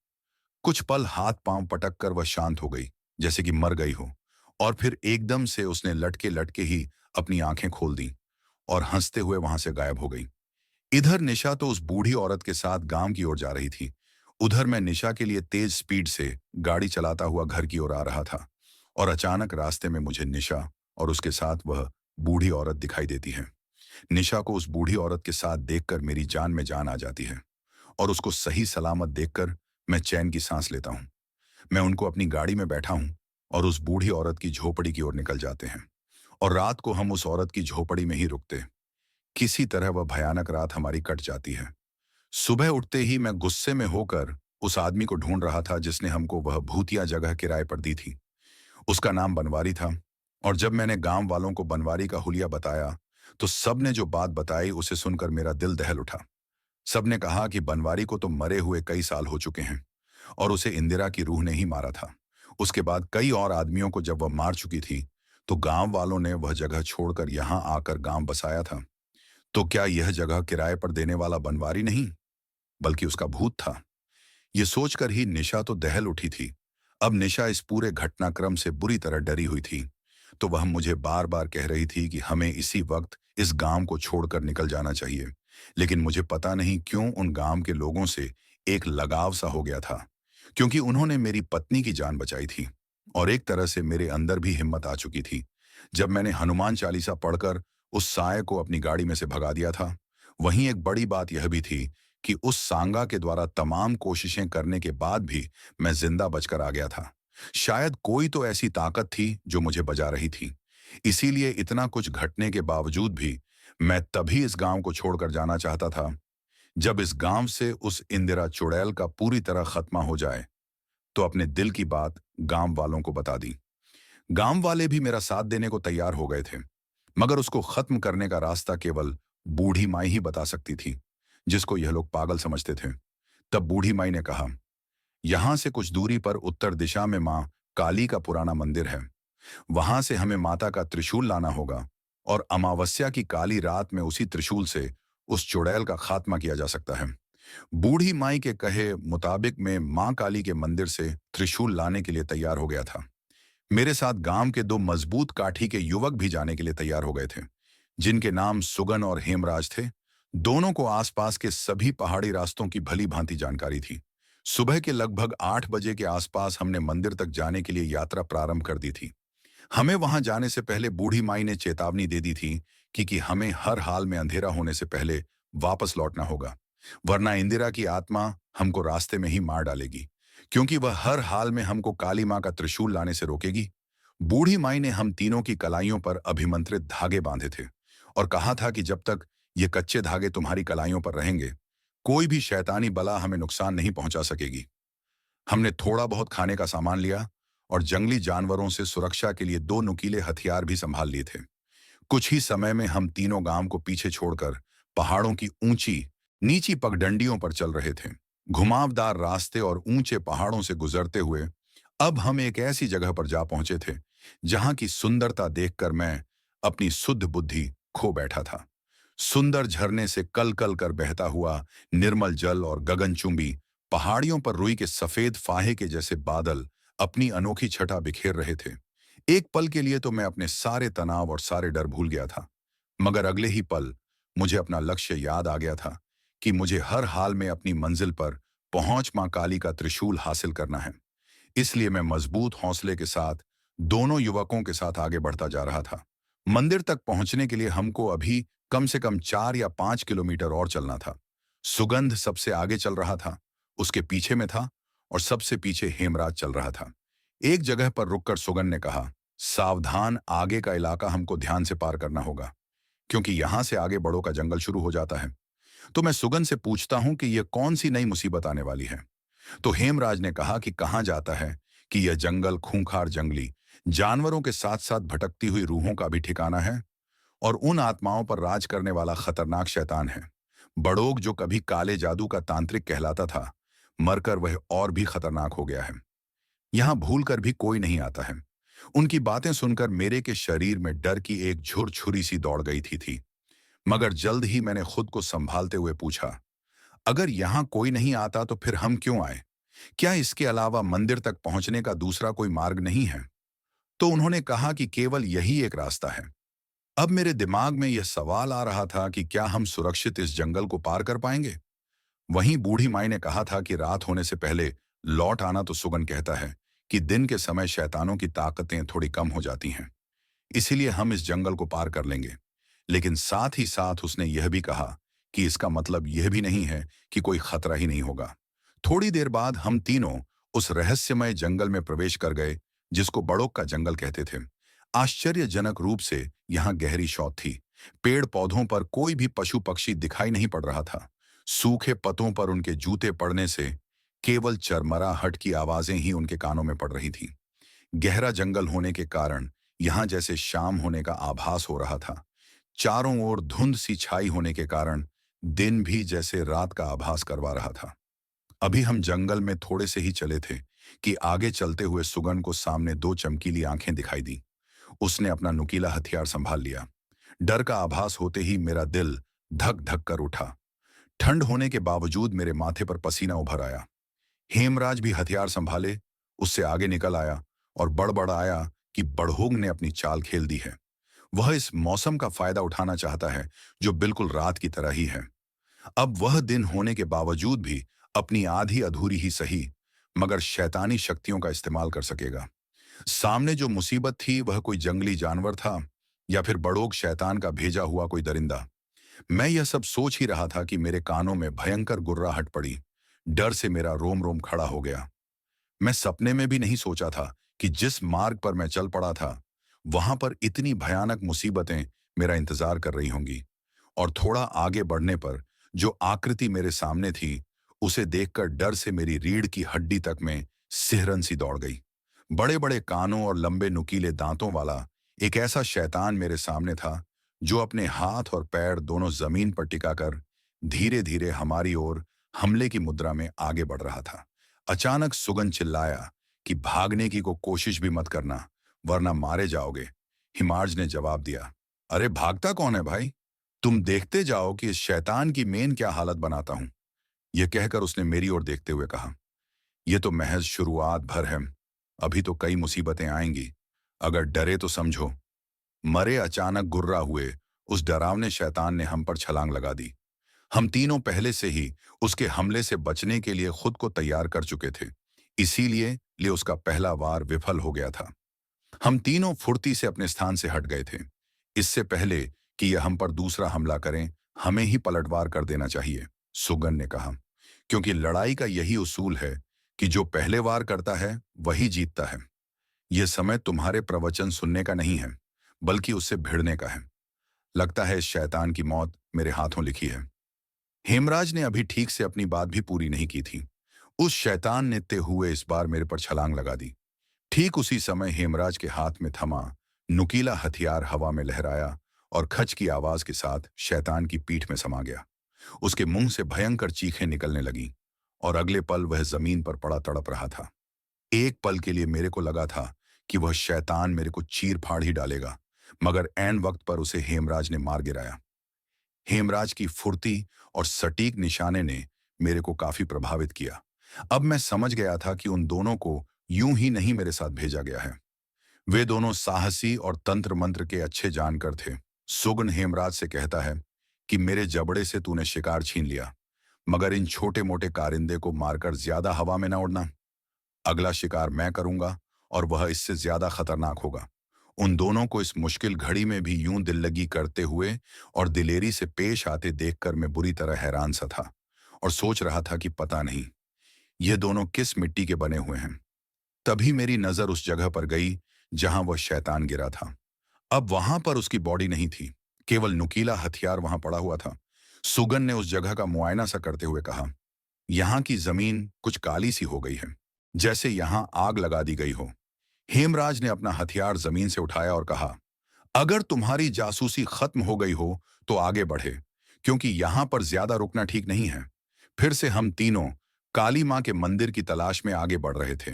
कुछ पल हाथ पांव पटक कर वह शांत हो गई, जैसे कि मर गई हो, और फिर एकदम से उसने लटके लटके ही अपनी आंखें खोल दी और हंसते हुए वहां से गायब हो गई। इधर निशा तो उस बूढ़ी औरत के साथ गांव की ओर जा रही थी। उधर मैं निशा के लिए तेज स्पीड से गाड़ी चलाता हुआ घर की ओर आ रहा था और अचानक रास्ते में मुझे निशा और उसके साथ वह बूढ़ी औरत दिखाई देती है। निशा को उस बूढ़ी औरत के साथ देखकर मेरी जान में जान आ जाती है और उसको सही सलामत देखकर मैं चैन की सांस लेता हूँ। मैं उनको अपनी गाड़ी में बैठा हूँ और उस बूढ़ी औरत की झोपड़ी की ओर निकल जाते हैं और रात को हम उस औरत की झोपड़ी में ही रुकते। किसी तरह वह भयानक रात हमारी कट जाती है। सुबह उठते ही मैं गुस्से में होकर उस आदमी को ढूंढ रहा था जिसने हमको वह भूतिया जगह किराए पर दी थी। उसका नाम बनवारी था और जब मैंने गांव वालों को बनवारी का हुलिया बताया तो सबने जो बात बताई उसे सुनकर मेरा दिल दहल उठा। सबने कहा कि बनवारी को तो मरे हुए कई साल हो चुके हैं और उसे इंदिरा की रूह ने ही मारा था। उसके बाद कई और आदमियों को जब वह मार चुकी थी तो गांव वालों ने वह जगह छोड़कर यहां आकर गांव बसाया था। तो क्या यह जगह किराए पर देने वाला बनवारी नहीं, बल्कि उसका भूत था? ये सोचकर ही निशा तो दहल उठी थी। अब निशा इस पूरे घटनाक्रम से बुरी तरह डरी हुई थी, तो वह मुझे बार बार कह रही थी कि हमें इसी वक्त इस गांव को छोड़कर निकल जाना चाहिए। लेकिन मुझे पता नहीं क्यों उन गांव के लोगों से एक लगाव सा हो गया था, क्योंकि उन्होंने मेरी पत्नी की जान बचाई थी और एक तरह से मेरे अंदर भी हिम्मत आ चुकी थी। जब मैंने हनुमान चालीसा पढ़कर उस साये को अपनी गाड़ी में से भगा दिया था, वहीं एक बड़ी बात यह भी थी कि उस सांगा के द्वारा तमाम कोशिशें करने के बाद भी मैं जिंदा बचकर आ गया था। शायद कोई तो ऐसी ताकत थी जो मुझे बचा रही थी। इसीलिए इतना कुछ घटने के बावजूद भी मैं तभी इस गांव को छोड़कर जाना चाहता था जब इस गांव से उस इंदिरा चुड़ैल का पूरी तरह खत्मा हो जाए। तो अपने दिल की बात गांव वालों को बता दी। गांव वाले भी मेरा साथ देने को तैयार हो गए थे, मगर उसको खत्म करने का रास्ता केवल बूढ़ी माई ही बता सकती थी, जिसको यह लोग पागल समझते थे। तब बूढ़ी माई ने कहा, यहां से कुछ दूरी पर उत्तर दिशा में मां काली का पुराना मंदिर है। वहां से हमें माता का त्रिशूल लाना होगा और अमावस्या की काली रात में उसी त्रिशूल से उस चुड़ैल का खात्मा किया जा सकता है। बूढ़ी माई के कहे मुताबिक मैं मां काली के मंदिर से त्रिशूल लाने के लिए तैयार हो गया था। मेरे साथ गांव के दो मजबूत काठी के युवक भी जाने के लिए तैयार हो गए थे, जिनके नाम सुगन और हेमराज थे। दोनों को आसपास के सभी पहाड़ी रास्तों की भली भांति जानकारी थी। सुबह के लगभग 8 बजे के आसपास हमने मंदिर तक जाने के लिए यात्रा प्रारंभ कर दी थी। हमें वहां जाने से पहले बूढ़ी माई ने चेतावनी दे दी थी कि हमें हर हाल में अंधेरा होने से पहले वापस लौटना होगा, वरना इंदिरा की आत्मा हमको रास्ते में ही मार डालेगी, क्योंकि वह हर हाल में हमको काली मां का त्रिशूल लाने से रोकेगी। बूढ़ी माई ने हम तीनों की कलाइयों पर अभिमंत्रित धागे बांधे थे और कहा था कि जब तक ये कच्चे धागे तुम्हारी कलाइयों पर रहेंगे, कोई भी शैतानी बला हमें नुकसान नहीं पहुंचा सकेगी। हमने थोड़ा बहुत खाने का सामान लिया और जंगली जानवरों से सुरक्षा के लिए 2 नुकीले हथियार भी संभाल लिए थे। कुछ ही समय में हम तीनों गांव को पीछे छोड़कर पहाड़ों की ऊंची नीची पगडंडियों पर चल रहे थे। घुमावदार रास्ते और ऊंचे पहाड़ों से गुजरते हुए अब हम एक ऐसी जगह पर जा पहुंचे थे जहां की सुंदरता देखकर मैं अपनी शुद्ध बुद्धि खो बैठा था। सुंदर झरने से कल कल कर बहता हुआ निर्मल जल और गगनचुंबी पहाड़ियों पर रुई के सफेद फाहे के जैसे बादल अपनी अनोखी छटा बिखेर रहे थे। एक पल के लिए तो मैं अपने सारे तनाव और सारे डर भूल गया था, मगर अगले ही पल मुझे अपना लक्ष्य याद आ गया था कि मुझे हर हाल में अपनी मंजिल पर पहुंच मां काली का त्रिशूल हासिल करना है। इसलिए मैं मजबूत हौसले के साथ दोनों युवकों के साथ आगे बढ़ता जा रहा था। मंदिर तक पहुंचने के लिए हमको अभी कम से कम 4 या 5 किलोमीटर और चलना था। सुगंध सबसे आगे चल रहा था, उसके पीछे में था और सबसे पीछे हेमराज चल रहा था। एक जगह पर रुककर सुगंध ने कहा, सावधान, आगे का इलाका हमको ध्यान से पार करना होगा, क्योंकि यहां से आगे बड़ों का जंगल शुरू हो जाता है। तो मैं सुगंध से पूछता हूं कि यह कौन सी नई मुसीबत आने वाली है। तो हेमराज ने कहा कि कहा जाता है कि यह जंगल खूंखार जंगली जानवरों के साथ साथ भटकती हुई रूहों का भी ठिकाना है और उन आत्माओं पर राज करने वाला खतरनाक शैतान है। बड़ोग जो कभी काले जादू का तांत्रिक कहलाता था, मरकर वह और भी खतरनाक हो गया है। यहां भूल कर भी कोई नहीं आता है। उनकी बातें सुनकर मेरे के शरीर में डर की एक झुरझुरी सी दौड़ गई थी। मगर जल्द ही मैंने खुद को संभालते हुए पूछा, अगर यहां कोई नहीं आता तो फिर हम क्यों आए? क्या इसके अलावा मंदिर तक पहुंचने का दूसरा कोई मार्ग नहीं है? तो उन्होंने कहा कि केवल यही एक रास्ता है। अब मेरे दिमाग में यह सवाल आ रहा था कि क्या हम सुरक्षित इस जंगल को पार कर पाएंगे? वहीं बूढ़ी माई ने कहा था कि रात होने से पहले लौट आना, तो सुगन कहता है कि दिन के समय शैतानों की ताकतें थोड़ी कम हो जाती हैं, इसीलिए हम इस जंगल को पार कर लेंगे। लेकिन साथ ही साथ उसने यह भी कहा कि इसका मतलब यह भी नहीं है कि कोई खतरा ही नहीं होगा। थोड़ी देर बाद हम तीनों उस रहस्यमय जंगल में प्रवेश कर गए जिसको बड़ोक का जंगल कहते थे। आश्चर्यजनक रूप से यहाँ गहरी शौध थी। पेड़ पौधों पर कोई भी पशु पक्षी दिखाई नहीं पड़ रहा था। सूखे पत्तों पर उनके जूते पड़ने से केवल चरमराहट की आवाजें ही उनके कानों में पड़ रही थी। गहरा जंगल होने के कारण यहाँ जैसे शाम होने का आभास हो रहा था। चारों ओर धुंध सी छाई होने के कारण दिन भी जैसे रात का आभास करवा रहा था। अभी हम जंगल में थोड़े से ही चले थे कि आगे चलते हुए सुगन को सामने दो चमकीली आंखें दिखाई दी। उसने अपना नुकीला हथियार संभाल लिया। डर का आभास होते ही मेरा दिल धक धक कर उठा। ठंड होने के बावजूद मेरे माथे पर पसीना उभर आया। हेमराज भी हथियार संभाले उससे आगे निकल आया और बड़बड़ाया कि बड़होग ने अपनी चाल खेल दी है। वह इस मौसम का फायदा उठाना चाहता है जो बिल्कुल रात की तरह ही है। अब वह दिन होने के बावजूद भी अपनी आधी अधूरी ही सही मगर शैतानी शक्तियों का इस्तेमाल कर सकेगा। सामने जो मुसीबत थी वह कोई जंगली जानवर था या फिर बड़ोग शैतान का भेजा हुआ कोई दरिंदा। मैं यह सब सोच ही रहा था कि मेरे कानों में भयंकर गुर्राहट पड़ी। डर से मेरा रोम रोम खड़ा हो गया। मैं सपने में भी नहीं सोचा था कि जिस मार्ग पर मैं चल पड़ा था वहां पर इतनी भयानक मुसीबतें मेरा इंतजार कर रही होंगी। और थोड़ा आगे बढ़ने पर जो आकृति मेरे सामने थी उसे देखकर डर से मेरी रीढ़ की हड्डी तक में सिहरन सी दौड़ गई। बड़े बड़े कानों और लंबे नुकीले दांतों वाला एक ऐसा शैतान मेरे सामने था जो अपने हाथ और पैर दोनों जमीन पर टिकाकर धीरे धीरे हमारी ओर हमले की मुद्रा में आगे बढ़ रहा था। अचानक सुगन चिल्लाया कि भागने की को कोशिश भी मत करना वरना मारे जाओगे। हिमार्ज ने जवाब दिया, अरे भागता कौन है भाई, तुम देखते जाओ कि इस शैतान की मेन क्या हालत बनाता हूं। यह कहकर उसने मेरी ओर देखते हुए कहा, यह तो महज शुरुआत भर है, अभी तो कई मुसीबतें आएंगी। अगर डरे तो समझो। मरे अचानक गुर्रा हुए उस डरावने शैतान ने हम पर छलांग लगा दी। हम तीनों पहले से ही उसके हमले से बचने के लिए खुद को तैयार कर चुके थे, इसीलिए लिए उसका पहला वार विफल हो गया था। हम तीनों फुर्ती से अपने स्थान से हट गए थे। इससे पहले कि यह हम पर दूसरा हमला करें हमें ही पलटवार कर देना चाहिए, सुगन ने कहा, क्योंकि लड़ाई का यही उसूल है कि जो पहले वार करता है वही जीतता है। यह समय तुम्हारे प्रवचन सुनने का नहीं है बल्कि उससे भिड़ने का है। लगता है इस शैतान की मौत मेरे हाथों लिखी है। हेमराज ने अभी ठीक से अपनी बात भी पूरी नहीं की थी। उस शैतान ने ते हुए इस बार मेरे पर छलांग लगा दी। ठीक उसी समय हेमराज के हाथ में थमा नुकीला हथियार हवा में लहराया और खच की आवाज के साथ शैतान की पीठ में समा गया। उसके मुंह से भयंकर चीखें निकलने लगीं और अगले पल वह जमीन पर पड़ा तड़प रहा था। एक पल के लिए मेरे को लगा था कि वह शैतान मेरे को चीर फाड़ ही डालेगा, मगर ऐन वक्त पर उसे हेमराज ने मार गिराया। हेमराज की फुर्ती और सटीक निशाने ने मेरे को काफी प्रभावित किया। अब मैं समझ गया था कि उन दोनों को यूं ही नहीं मेरे साथ भेजा गया है। वे दोनों साहसी और तंत्र मंत्र के अच्छे जानकर थे। सुगन हेमराज से कहता है कि मेरे जबड़े से तूने शिकार छीन लिया, मगर इन छोटे मोटे कारिंदे को मारकर ज्यादा हवा में ना उड़ना। अगला शिकार मैं करूंगा और वह इससे ज्यादा खतरनाक होगा। उन दोनों को इस मुश्किल घड़ी में भी यूं दिल लगी करते हुए और दिलेरी से पेश आते देखकर मैं बुरी तरह हैरान सा था और सोच रहा था कि पता नहीं ये दोनों किस मिट्टी के बने हुए हैं। तभी मेरी नजर उस जगह पर गई जहां वह शैतान गिरा था। अब वहां पर उसकी बॉडी नहीं थी, केवल नुकीला हथियार वहां पड़ा हुआ था। सुगन ने उस जगह का मुआयना सा करते हुए कहा, यहाँ की जमीन कुछ काली सी हो गई है, जैसे यहाँ आग लगा दी गई हो। हेमराज ने अपना हथियार जमीन से उठाया और कहा, अगर तुम्हारी जासूसी खत्म हो गई हो तो आगे बढ़े, क्योंकि यहां पर ज्यादा रुकना ठीक नहीं है। फिर से हम तीनों काली मां के मंदिर की तलाश में आगे बढ़ रहे थे,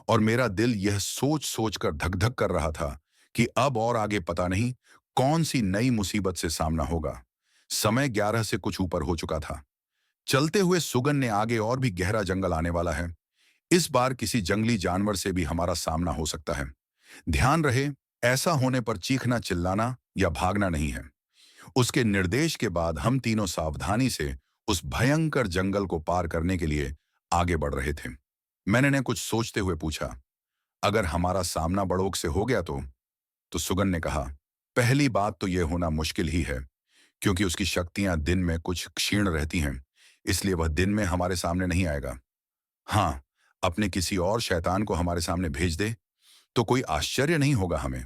और मेरा दिल यह सोच सोच कर धक धक कर रहा था कि अब और आगे पता नहीं कौन सी नई मुसीबत से सामना होगा। समय 11 से कुछ ऊपर हो चुका था। चलते हुए सुगन ने आगे और भी गहरा जंगल आने वाला है। इस बार किसी जंगली जानवर से भी हमारा सामना हो सकता है। ध्यान रहे, ऐसा होने पर चीखना, चिल्लाना या भागना नहीं है। उसके निर्देश के बाद हम तीनों सावधानी से उस भयंकर जंगल को पार करने के लिए आगे बढ़ रहे थे। मैंने ने कुछ सोचते हुए पूछा, अगर हमारा सामना बड़ोक से हो गया तो सुगन ने कहा, पहली बात तो यह होना मुश्किल ही है, क्योंकि उसकी शक्तियां दिन में कुछ क्षीण रहती हैं, इसलिए वह दिन में हमारे सामने नहीं आएगा। हाँ, अपने किसी और शैतान को हमारे सामने भेज दे तो कोई आश्चर्य नहीं होगा हमें,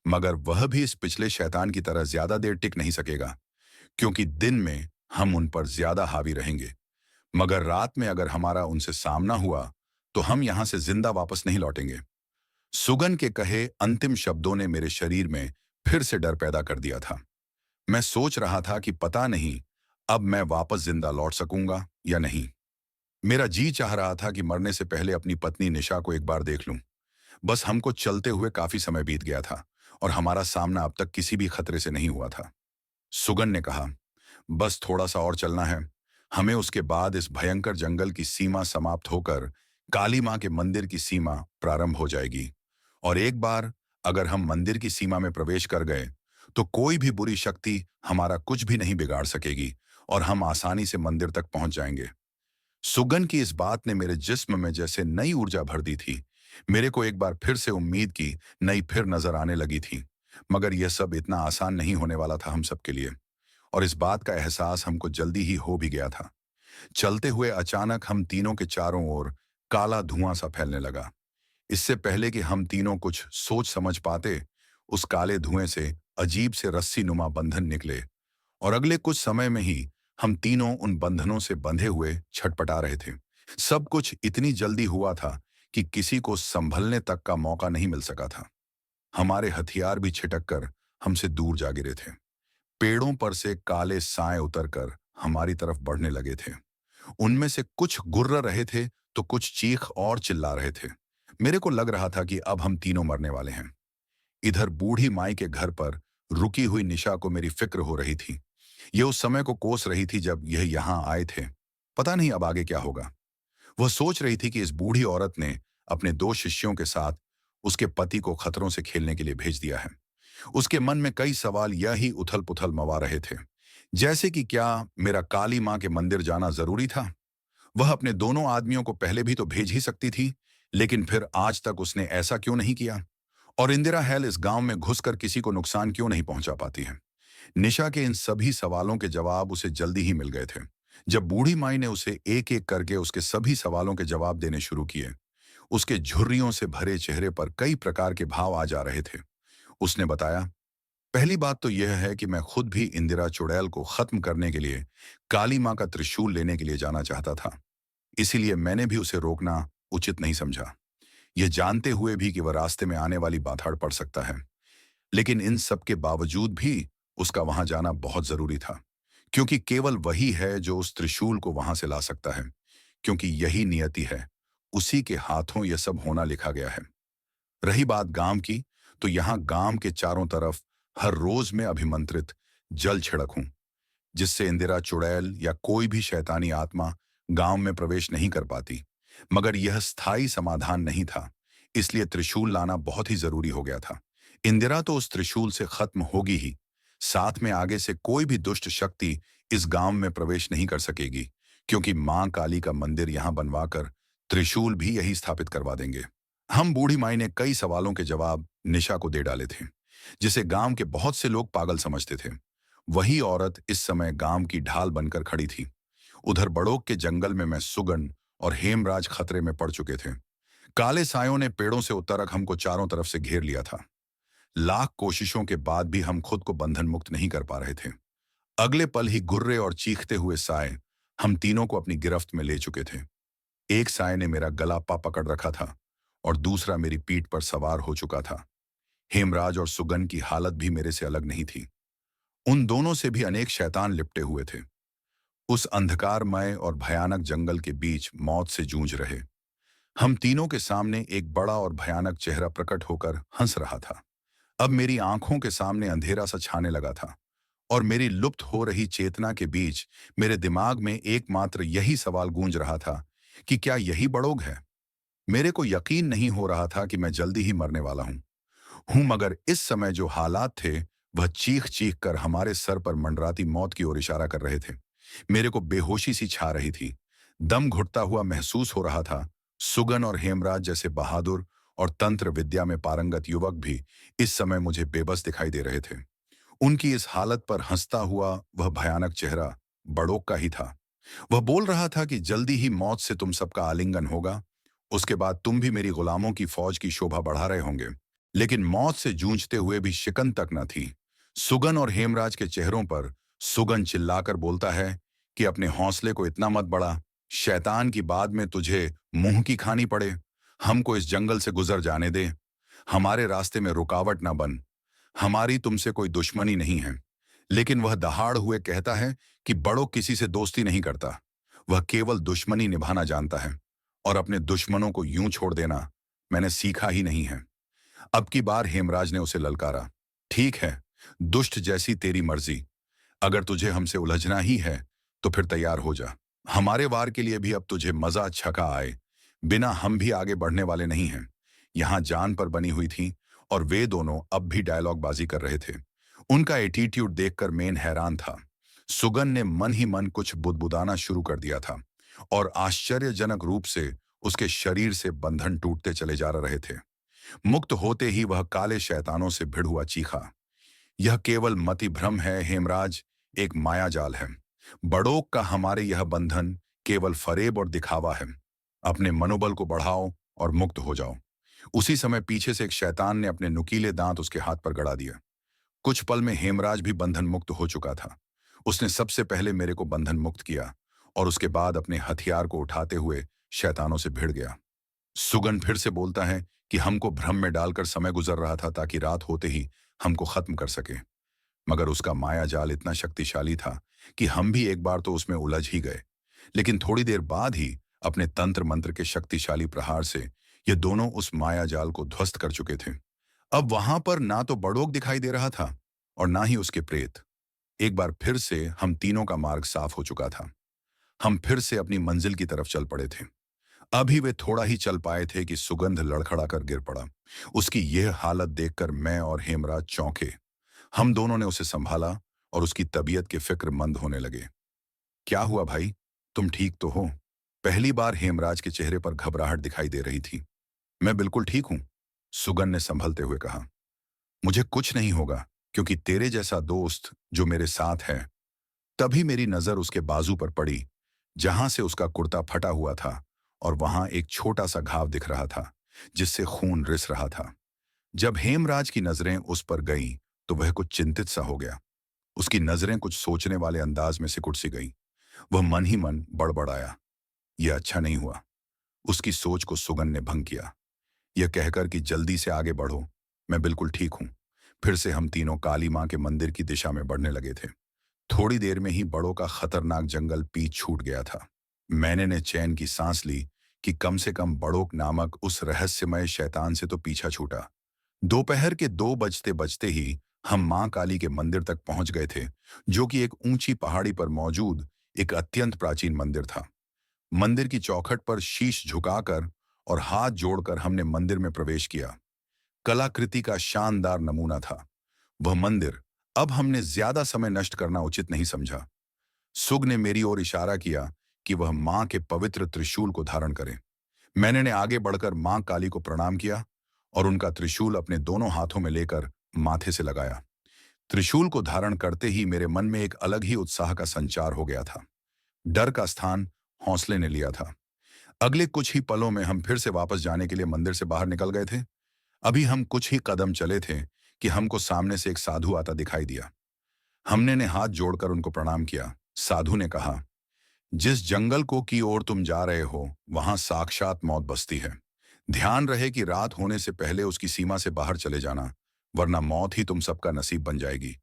मगर वह भी इस पिछले शैतान की तरह ज्यादा देर टिक नहीं सकेगा, क्योंकि दिन में हम उन पर ज्यादा हावी रहेंगे, मगर रात में अगर हमारा उनसे सामना हुआ तो हम यहां से जिंदा वापस नहीं लौटेंगे। सुगन के कहे अंतिम शब्दों ने मेरे शरीर में फिर से डर पैदा कर दिया था। मैं सोच रहा था कि पता नहीं अब मैं वापस जिंदा लौट सकूंगा या नहीं। मेरा जी चाह रहा था कि मरने से पहले अपनी पत्नी निशा को एक बार देख लूं। बस हमको चलते हुए काफी समय बीत गया था और हमारा सामना अब तक किसी भी खतरे से नहीं हुआ था। सुगन ने कहा, बस थोड़ा सा और चलना है, हमें उसके बाद इस भयंकर जंगल की सीमा समाप्त होकर काली मां के मंदिर की सीमा प्रारंभ हो जाएगी, और एक बार अगर हम मंदिर की सीमा में प्रवेश कर गए तो कोई भी बुरी शक्ति हमारा कुछ भी नहीं बिगाड़ सकेगी और हम आसानी से मंदिर तक पहुंच जाएंगे। सुगन की इस बात ने मेरे जिस्म में जैसे नई ऊर्जा भर दी थी। मेरे को एक बार फिर से उम्मीद की नई फिर नजर आने लगी थी, मगर यह सब इतना आसान नहीं होने वाला था हम सबके लिए, और इस बात का एहसास हमको जल्दी ही हो भी गया था। चलते हुए अचानक हम तीनों के चारों ओर काला धुआं सा फैलने लगा। इससे पहले कि हम तीनों कुछ सोच समझ पाते, उस काले धुएं से अजीब से रस्सी नुमा बंधन निकले, और अगले कुछ समय में ही हम तीनों उन बंधनों से बंधे हुए छटपटा रहे थे। सब कुछ इतनी जल्दी हुआ था कि किसी को संभलने तक का मौका नहीं मिल सका था। हमारे हथियार भी छिटक कर हमसे दूर जा गिरे थे। पेड़ों पर से काले साए उतरकर हमारी तरफ बढ़ने लगे थे। उनमें से कुछ गुर्र रहे थे तो कुछ चीख और चिल्ला रहे थे। मेरे को लग रहा था कि अब हम तीनों मरने वाले हैं। इधर बूढ़ी माई के घर पर रुकी हुई निशा को मेरी फिक्र हो रही थी। ये उस समय को कोस रही थी जब यह यहाँ आए थे। पता नहीं अब आगे क्या होगा। वह सोच रही थी कि इस बूढ़ी औरत ने अपने दो शिष्यों के साथ उसके पति को खतरों से खेलने के लिए भेज दिया है। उसके मन में कई सवाल यही उथल पुथल मवा रहे थे, जैसे कि क्या मेरा काली मां के मंदिर जाना जरूरी था? वह अपने दोनों आदमियों को पहले भी तो भेज ही सकती थी, लेकिन फिर आज तक उसने ऐसा क्यों नहीं किया? और इंदिरा हैल इस गांव में घुसकर किसी को नुकसान क्यों नहीं पहुंचा पाती है? निशा के इन सभी सवालों के जवाब उसे जल्दी ही मिल गए थे। जब बूढ़ी माई ने उसे एक एक करके उसके सभी सवालों के जवाब देने शुरू किए, उसके झुर्रियों से भरे चेहरे पर कई प्रकार के भाव आ जा रहे थे। उसने बताया, पहली बात तो यह है कि मैं खुद भी इंदिरा चुड़ैल को खत्म करने के लिए काली मां का त्रिशूल लेने के लिए जाना चाहता था। इसीलिए मैंने भी उसे रोकना उचित नहीं समझा, यह जानते हुए भी कि वह रास्ते में आने वाली बाधाड़ पड़ सकता है। लेकिन इन सब के बावजूद भी उसका वहां जाना बहुत जरूरी था, क्योंकि केवल वही है जो उस त्रिशूल को वहां से ला सकता है, क्योंकि यही नियति है, उसी के हाथों यह सब होना लिखा गया है। रही बात गांव की, तो यहाँ गांव के चारों तरफ हर रोज मैं अभिमंत्रित जल छिड़कूं, जिससे इंदिरा चुड़ैल या कोई भी शैतानी आत्मा गांव में प्रवेश नहीं कर पाती। मगर यह स्थायी समाधान नहीं था, इसलिए त्रिशूल लाना बहुत ही जरूरी हो गया था। इंदिरा तो उस त्रिशूल से खत्म होगी ही, साथ में आगे से कोई भी दुष्ट शक्ति इस गांव में प्रवेश नहीं कर सकेगी, क्योंकि मां काली का मंदिर यहां बनवाकर त्रिशूल भी यही स्थापित करवा देंगे। हम बूढ़ी माई ने कई सवालों के जवाब निशा को दे डाले थे, जिसे गांव के बहुत से लोग पागल समझते थे। वही औरत इस समय गांव की ढाल बनकर खड़ी थी। उधर बड़ोक के जंगल में मैं, सुगन और हेमराज खतरे में पड़ चुके थे। काले सायों ने पेड़ों से उतरक हमको चारों तरफ से घेर लिया था। लाख कोशिशों के बाद भी हम खुद को बंधन मुक्त नहीं कर पा रहे थे। अगले पल ही गुर्रे और चीखते हुए साए हम तीनों को अपनी गिरफ्त में ले चुके थे। एक साय ने मेरा गला पकड़ रखा था और दूसरा मेरी पीठ पर सवार हो चुका था। हेमराज और सुगन की हालत भी मेरे से अलग नहीं थी। उन दोनों से भी अनेक शैतान लिपटे हुए थे। उस अंधकारमय और भयानक जंगल के बीच मौत से जूझ रहे हम तीनों के सामने एक बड़ा और भयानक चेहरा प्रकट होकर हंस रहा था। अब मेरी आंखों के सामने अंधेरा सा छाने लगा था और मेरी लुप्त हो रही चेतना के बीच मेरे दिमाग में एकमात्र यही सवाल गूंज रहा था कि क्या यही बड़ोग है। मेरे को यकीन नहीं हो रहा था कि मैं जल्दी ही मरने वाला हूं मगर इस समय जो हालात थे वह चीख चीख कर हमारे सर पर मंडराती मौत की ओर इशारा कर रहे थे। मेरे को बेहोशी सी छा रही थी। दम घुटता हुआ महसूस हो रहा था। सुगन और हेमराज जैसे बहादुर और तंत्र विद्या में पारंगत युवक भी इस समय मुझे बेबस दिखाई दे रहे थे। उनकी इस हालत पर हंसता हुआ वह भयानक चेहरा बड़ोक का ही था। वह बोल रहा था कि जल्दी ही मौत से तुम सबका आलिंगन होगा। उसके बाद तुम भी मेरी गुलामों की फौज की शोभा बढ़ा रहे होंगे। लेकिन मौत से जूझते हुए भी शिकन तक न थी। सुगन और हेमराज के चेहरों पर सुगन चिल्लाकर बोलता है कि अपने हौसले को इतना मत बढ़ा। शैतान की बाद में तुझे मुंह की खानी पड़े। हमको इस जंगल से गुजर जाने दे। हमारे रास्ते में रुकावट ना बन। हमारी तुमसे कोई दुश्मनी नहीं है। लेकिन वह दहाड़ हुए कहता है कि बड़ों किसी से दोस्ती नहीं करता। वह केवल दुश्मनी निभाना जानता है और अपने दुश्मनों को यूं छोड़ देना मैंने सीखा ही नहीं है। अब की बार हेमराज ने उसे ललकारा। ठीक है, दुष्ट जैसी तेरी मर्जी। अगर तुझे हमसे उलझना ही है तो फिर तैयार हो जा। हमारे वार के लिए भी अब तुझे मजा छका आए बिना हम भी आगे बढ़ने वाले नहीं हैं। यहां जान पर बनी हुई थी और वे दोनों अब भी डायलॉग बाजी कर रहे थे। उनका एटीट्यूड देखकर मेन हैरान था। सुगन ने मन ही मन कुछ बुदबुदाना शुरू कर दिया था और आश्चर्यजनक रूप से उसके शरीर से बंधन टूटते चले जा रहे थे। मुक्त होते ही वह काले शैतानों से भिड़ हुआ चीखा, यह केवल मति भ्रम है हेमराज, एक मायाजाल है। बड़ों का हमारे यह बंधन केवल फरेब और दिखावा है। अपने मनोबल को बढ़ाओ और मुक्त हो जाओ। उसी समय पीछे से एक शैतान ने अपने नुकीले दांत उसके हाथ पर गड़ा दिया। कुछ पल में हेमराज भी बंधन मुक्त हो चुका था। उसने सबसे पहले मेरे को बंधन मुक्त किया और उसके बाद अपने हथियार को उठाते हुए शैतानों से भिड़ गया। सुगन फिर से बोलता है कि हमको भ्रम में डालकर समय गुजर रहा था ताकि रात होते ही हमको खत्म कर सके। मगर उसका माया जाल इतना शक्तिशाली था कि हम भी एक बार तो उसमें उलझ ही गए। लेकिन थोड़ी देर बाद ही अपने तंत्र मंत्र के शक्तिशाली प्रहार से ये दोनों उस माया जाल को ध्वस्त कर चुके थे। अब वहां पर ना तो बड़ोक दिखाई दे रहा था और ना ही उसके प्रेत। एक बार फिर से हम तीनों का मार्ग साफ हो चुका था। हम फिर से अपनी मंजिल की तरफ चल पड़े थे। अभी वे थोड़ा ही चल पाए थे कि सुगंध लड़खड़ा कर गिर पड़ा। उसकी यह हालत देखकर मैं और हेमराज चौंके। हम दोनों ने उसे संभाला और उसकी तबीयत के फिक्रमंद होने लगे। क्या हुआ भाई, तुम ठीक तो हो? पहली बार हेमराज के चेहरे पर घबराहट दिखाई दे रही थी। मैं बिल्कुल ठीक हूं, सुगन ने संभलते हुए कहा। मुझे कुछ नहीं होगा क्योंकि तेरे जैसा दोस्त जो मेरे साथ है। तभी मेरी नजर उसके बाजू पर पड़ी जहां से उसका कुर्ता फटा हुआ था और वहां एक छोटा सा घाव दिख रहा था जिससे खून रिस रहा था। जब हेमराज की नजरें उस पर गईं तो वह कुछ चिंतित सा हो गया। उसकी नजरें कुछ सोचने वाले अंदाज में सिकुड़ सी गईं। वह मन ही मन बड़बड़ाया, यह अच्छा नहीं हुआ। उसकी सोच को सुगन ने भंग किया, यह कहकर कि जल्दी से आगे बढ़ो, मैं बिल्कुल ठीक हूं। फिर से हम तीनों काली मां के मंदिर की दिशा में बढ़ने लगे थे। थोड़ी देर में ही बड़ों का खतरनाक जंगल पीछ छूट गया था। मैंने ने चैन की सांस ली कि कम से कम बड़ोक नामक उस रहस्यमय शैतान से तो पीछा छूटा। दोपहर के 2 बजते बजते ही हम मां काली के मंदिर तक पहुंच गए थे, जो कि एक ऊंची पहाड़ी पर मौजूद एक अत्यंत प्राचीन मंदिर था। मंदिर की चौखट पर शीश झुकाकर और हाथ जोड़कर हमने मंदिर में प्रवेश किया। कलाकृति का शानदार नमूना था वह मंदिर। अब हमने ज्यादा समय नष्ट करना उचित नहीं समझा। सुग ने मेरी ओर इशारा किया कि वह मां के पवित्र त्रिशूल को धारण करे। मैंने ने आगे बढ़कर मां काली को प्रणाम किया और उनका त्रिशूल अपने दोनों हाथों में लेकर माथे से लगाया। त्रिशूल को धारण करते ही मेरे मन में एक अलग ही उत्साह का संचार हो गया था। डर का स्थान हौसले ने लिया था। अगले कुछ ही पलों में हम फिर से वापस जाने के लिए मंदिर से बाहर निकल गए थे। अभी हम कुछ ही कदम चले थे कि हमको सामने से एक साधु आता दिखाई दिया। हमने ने हाथ जोड़कर उनको प्रणाम किया। साधु ने कहा, जिस जंगल को की ओर तुम जा रहे हो वहां साक्षात मौत बसती है। ध्यान रहे कि रात होने से पहले उसकी सीमा से बाहर चले जाना, वरना मौत ही तुम सबका नसीब बन जाएगी।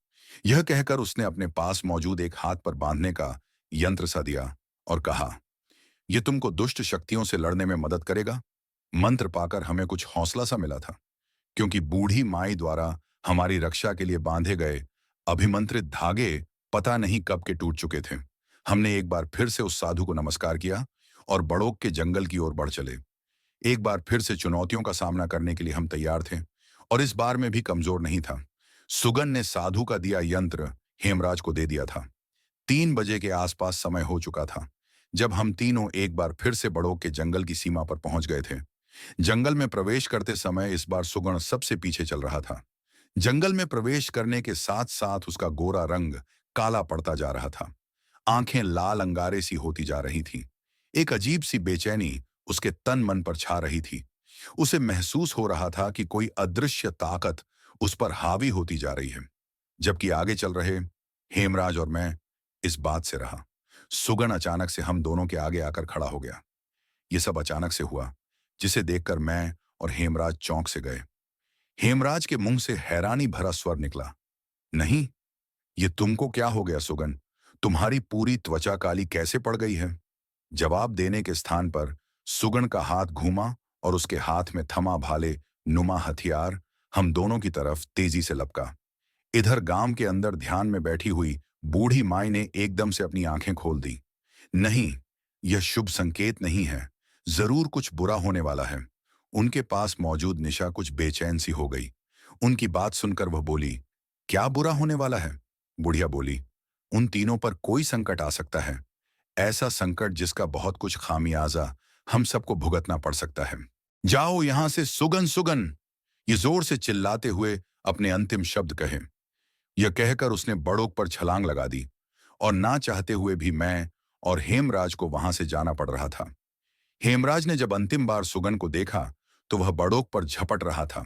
यह कहकर उसने अपने पास मौजूद एक हाथ पर बांधने का यंत्र सा दिया और कहा, यह तुमको दुष्ट शक्तियों से लड़ने में मदद करेगा। मंत्र पाकर हमें कुछ हौसला सा मिला था, क्योंकि बूढ़ी माई द्वारा हमारी रक्षा के लिए बांधे गए अभिमंत्रित धागे पता नहीं कब के टूट चुके थे। हमने एक बार फिर से उस साधु को नमस्कार किया और बड़ोक के जंगल की ओर बढ़ चले। एक बार फिर से चुनौतियों का सामना करने के लिए हम तैयार थे और इस बार में भी कमजोर नहीं था। सुगन ने साधु का दिया यंत्र हेमराज को दे दिया था। 3 बजे के आसपास समय हो चुका था जब हम तीनों एक बार फिर से बड़ोक के जंगल की सीमा पर पहुंच गए थे। जंगल में प्रवेश करते समय इस बार सुगण सबसे पीछे चल रहा था। जंगल में प्रवेश करने के साथ साथ उसका गोरा रंग काला पड़ता जा रहा था। आंखें लाल अंगारे सी होती जा रही थीं। एक अजीब सी बेचैनी उसके तन मन पर छा रही थी। उसे महसूस हो रहा था कि कोई अदृश्य ताकत उस पर हावी होती जा रही है। जबकि आगे चल रहे हेमराज और मैं इस बात से रहा। सुगन अचानक से हम दोनों के आगे आकर खड़ा हो गया। यह सब अचानक से हुआ, जिसे देखकर मैं और हेमराज चौंक से गए। हेमराज के मुंह से हैरानी भरा स्वर निकला, नहीं, ये तुमको क्या हो गया सुगन? तुम्हारी पूरी त्वचा काली कैसे पड़ गई है? जवाब देने के स्थान पर सुगन का हाथ घूमा और उसके हाथ में थमा भाले नुमा हथियार हम दोनों की तरफ तेजी से लपका। इधर गांव के अंदर ध्यान में बैठी हुई बूढ़ी माई ने एकदम से अपनी आंखें खोल दी। नहीं, यह शुभ संकेत नहीं है। जरूर कुछ बुरा होने वाला है। उनके पास मौजूद निशा कुछ बेचैन सी हो गई। उनकी बात सुनकर वह बोली, क्या बुरा होने वाला है? बुढ़िया बोली, उन तीनों पर कोई संकट आ सकता है। ऐसा संकट जिसका बहुत कुछ खामियाजा हम सबको भुगतना पड़ सकता है। जाओ यहां से सुगन सुगन! ये जोर से चिल्लाते हुए अपने अंतिम शब्द कहे। यह कहकर उसने बड़ोक पर छलांग लगा दी और ना चाहते हुए भी मैं और हेमराज को वहां से जाना पड़ रहा था। हेमराज ने जब अंतिम बार सुगन को देखा तो वह बड़ोक पर झपट रहा था।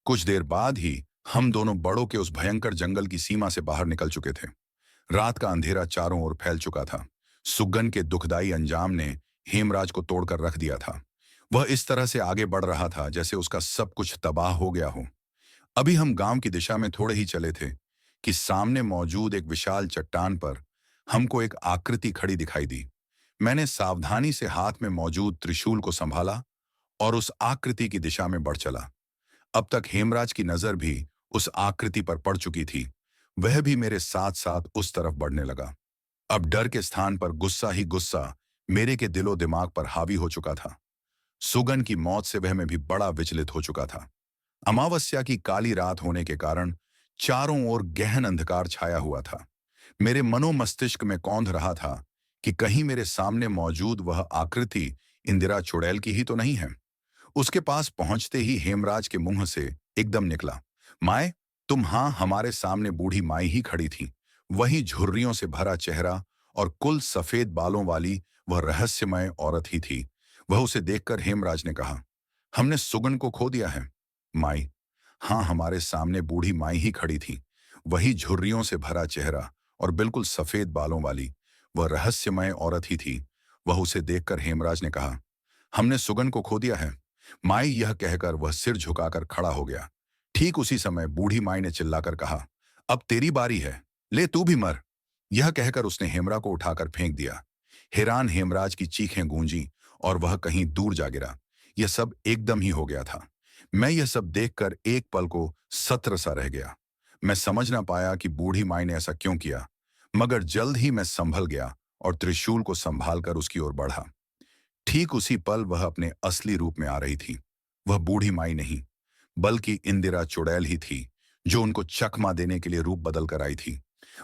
कुछ देर बाद ही हम दोनों बड़ों के उस भयंकर जंगल की सीमा से बाहर निकल चुके थे। रात का अंधेरा चारों ओर फैल चुका था। सुगन के दुखदाई अंजाम ने हेमराज को तोड़कर रख दिया था। वह इस तरह से आगे बढ़ रहा था जैसे उसका सब कुछ तबाह हो गया हो। अभी हम गांव की दिशा में थोड़े ही चले थे कि सामने मौजूद एक विशाल चट्टान पर हमको एक आकृति खड़ी दिखाई दी। मैंने सावधानी से हाथ में मौजूद त्रिशूल को संभाला और उस आकृति की दिशा में बढ़ चला। अब तक हेमराज की नजर भी उस आकृति पर पड़ चुकी थी। वह भी मेरे साथ साथ उस तरफ बढ़ने लगा। अब डर के स्थान पर गुस्सा ही गुस्सा मेरे के दिलो दिमाग पर हावी हो चुका था। सुगन की मौत से वह मैं भी बड़ा विचलित हो चुका था। अमावस्या की काली रात होने के कारण चारों ओर गहन अंधकार छाया हुआ था। मेरे मनोमस्तिष्क में कौंध रहा था कि कहीं मेरे सामने मौजूद वह आकृति इंदिरा चुड़ैल की ही तो नहीं है। उसके पास पहुंचते ही हेमराज के मुंह से एकदम निकला, माए, तुम हाँ, हमारे सामने बूढ़ी माई ही खड़ी थी। वही झुर्रियों से भरा चेहरा और कुल सफेद बालों वाली वह रहस्यमय औरत ही थी। वह उसे देखकर हेमराज ने कहा, हमने सुगन को खो दिया है। माई, हाँ, हमारे सामने बूढ़ी माई ही खड़ी थी। वही झुर्रियों से भरा चेहरा और बिल्कुल सफेद बालों वाली वह रहस्यमय औरत ही थी। वह उसे देखकर हेमराज ने कहा, हमने सुगन को खो दिया है। माई यह कहकर वह सिर झुकाकर खड़ा हो गया। ठीक उसी समय बूढ़ी माई ने चिल्लाकर कहा, अब तेरी बारी है, ले तू भी मर। यह कहकर उसने हेमरा को उठाकर फेंक दिया। हैरान हेमराज की चीखें गूंजी और वह कहीं दूर जा गिरा। यह सब एकदम ही हो गया था। मैं यह सब देखकर एक पल को सत्र सा रह गया। मैं समझ ना पाया कि बूढ़ी माई ने ऐसा क्यों किया, मगर जल्द ही मैं संभल गया और त्रिशूल को संभाल कर उसकी ओर बढ़ा। ठीक उसी पल वह अपने असली रूप में आ रही थी। वह बूढ़ी माई नहीं, बल्कि इंदिरा चुड़ैल ही थी, जो उनको चकमा देने के लिए रूप बदल कर आई थी।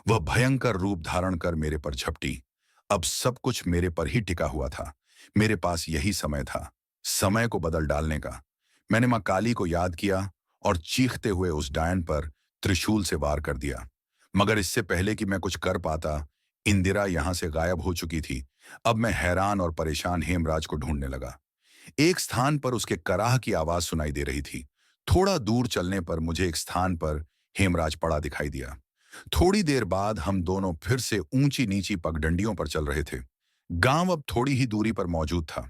वह भयंकर रूप धारण कर मेरे पर झपटी। अब सब कुछ मेरे पर ही टिका हुआ था। मेरे पास यही समय था, समय को बदल डालने का। मैंने मां काली को याद किया और चीखते हुए उस डायन पर त्रिशूल से वार कर दिया। मगर इससे पहले कि मैं कुछ कर पाता, इंदिरा यहां से गायब हो चुकी थी। अब मैं हैरान और परेशान हेमराज को ढूंढने लगा। एक स्थान पर उसके कराह की आवाज सुनाई दे रही थी। थोड़ा दूर चलने पर मुझे एक स्थान पर हेमराज पड़ा दिखाई दिया। थोड़ी देर बाद हम दोनों फिर से ऊंची नीची पगडंडियों पर चल रहे थे। गांव अब थोड़ी ही दूरी पर मौजूद था।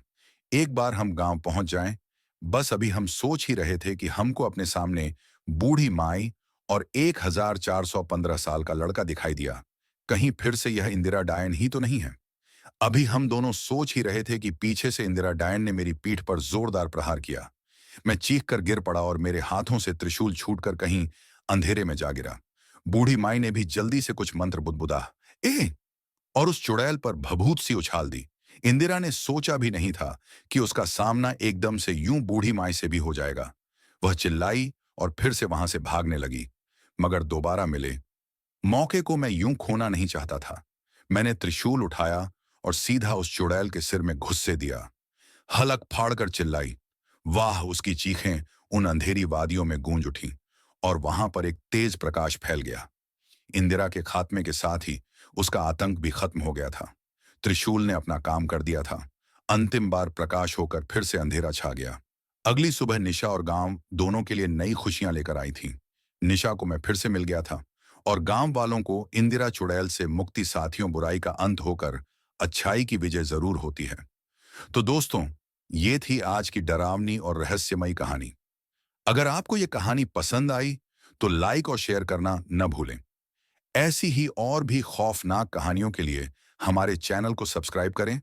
एक बार हम गांव पहुंच जाएं, बस अभी हम सोच ही रहे थे कि हमको अपने सामने बूढ़ी माई और 1415 साल का लड़का दिखाई दिया। कहीं फिर से यह इंदिरा डायन ही तो नहीं है। अभी हम दोनों सोच ही रहे थे कि पीछे से इंदिरा डायन ने मेरी पीठ पर जोरदार प्रहार किया। मैं चीख कर गिर पड़ा और मेरे हाथों से त्रिशूल छूटकर कहीं अंधेरे में जा गिरा। बूढ़ी माई ने भी जल्दी से कुछ मंत्र बुदबुदा ए और उस चुड़ैल पर भभूत सी उछाल दी। इंदिरा ने सोचा भी नहीं था कि उसका सामना एकदम से यूं बूढ़ी माई से भी हो जाएगा। वह चिल्लाई और फिर से वहां से भागने लगी, मगर दोबारा मिले मौके को मैं यूं खोना नहीं चाहता था। मैंने त्रिशूल उठाया और सीधा उस चुड़ैल के सिर में घुस्से दिया। हलक फाड़कर चिल्लाई। वाह, उसकी चीखें उन अंधेरी वादियों में गूंज उठी और वहां पर एक तेज प्रकाश फैल गया। इंदिरा के खात्मे के साथ ही उसका आतंक भी खत्म हो गया था। त्रिशूल ने अपना काम कर दिया था। अंतिम बार प्रकाश होकर फिर से अंधेरा छा गया। अगली सुबह निशा और गांव दोनों के लिए नई खुशियां लेकर आई थी। निशा को मैं फिर से मिल गया था और गांव वालों को इंदिरा चुड़ैल से मुक्ति, साथियों बुराई का अंत होकर अच्छाई की विजय जरूर होती है। तो दोस्तों, ये थी आज की डरावनी और रहस्यमयी कहानी। अगर आपको ये कहानी पसंद आई तो लाइक और शेयर करना न भूलें। ऐसी ही और भी खौफनाक कहानियों के लिए हमारे चैनल को सब्सक्राइब करें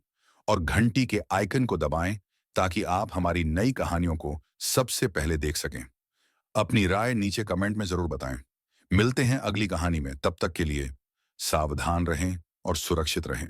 और घंटी के आइकन को दबाएं ताकि आप हमारी नई कहानियों को सबसे पहले देख सकें। अपनी राय नीचे कमेंट में जरूर बताएं। मिलते हैं अगली कहानी में, तब तक के लिए सावधान रहें और सुरक्षित रहें।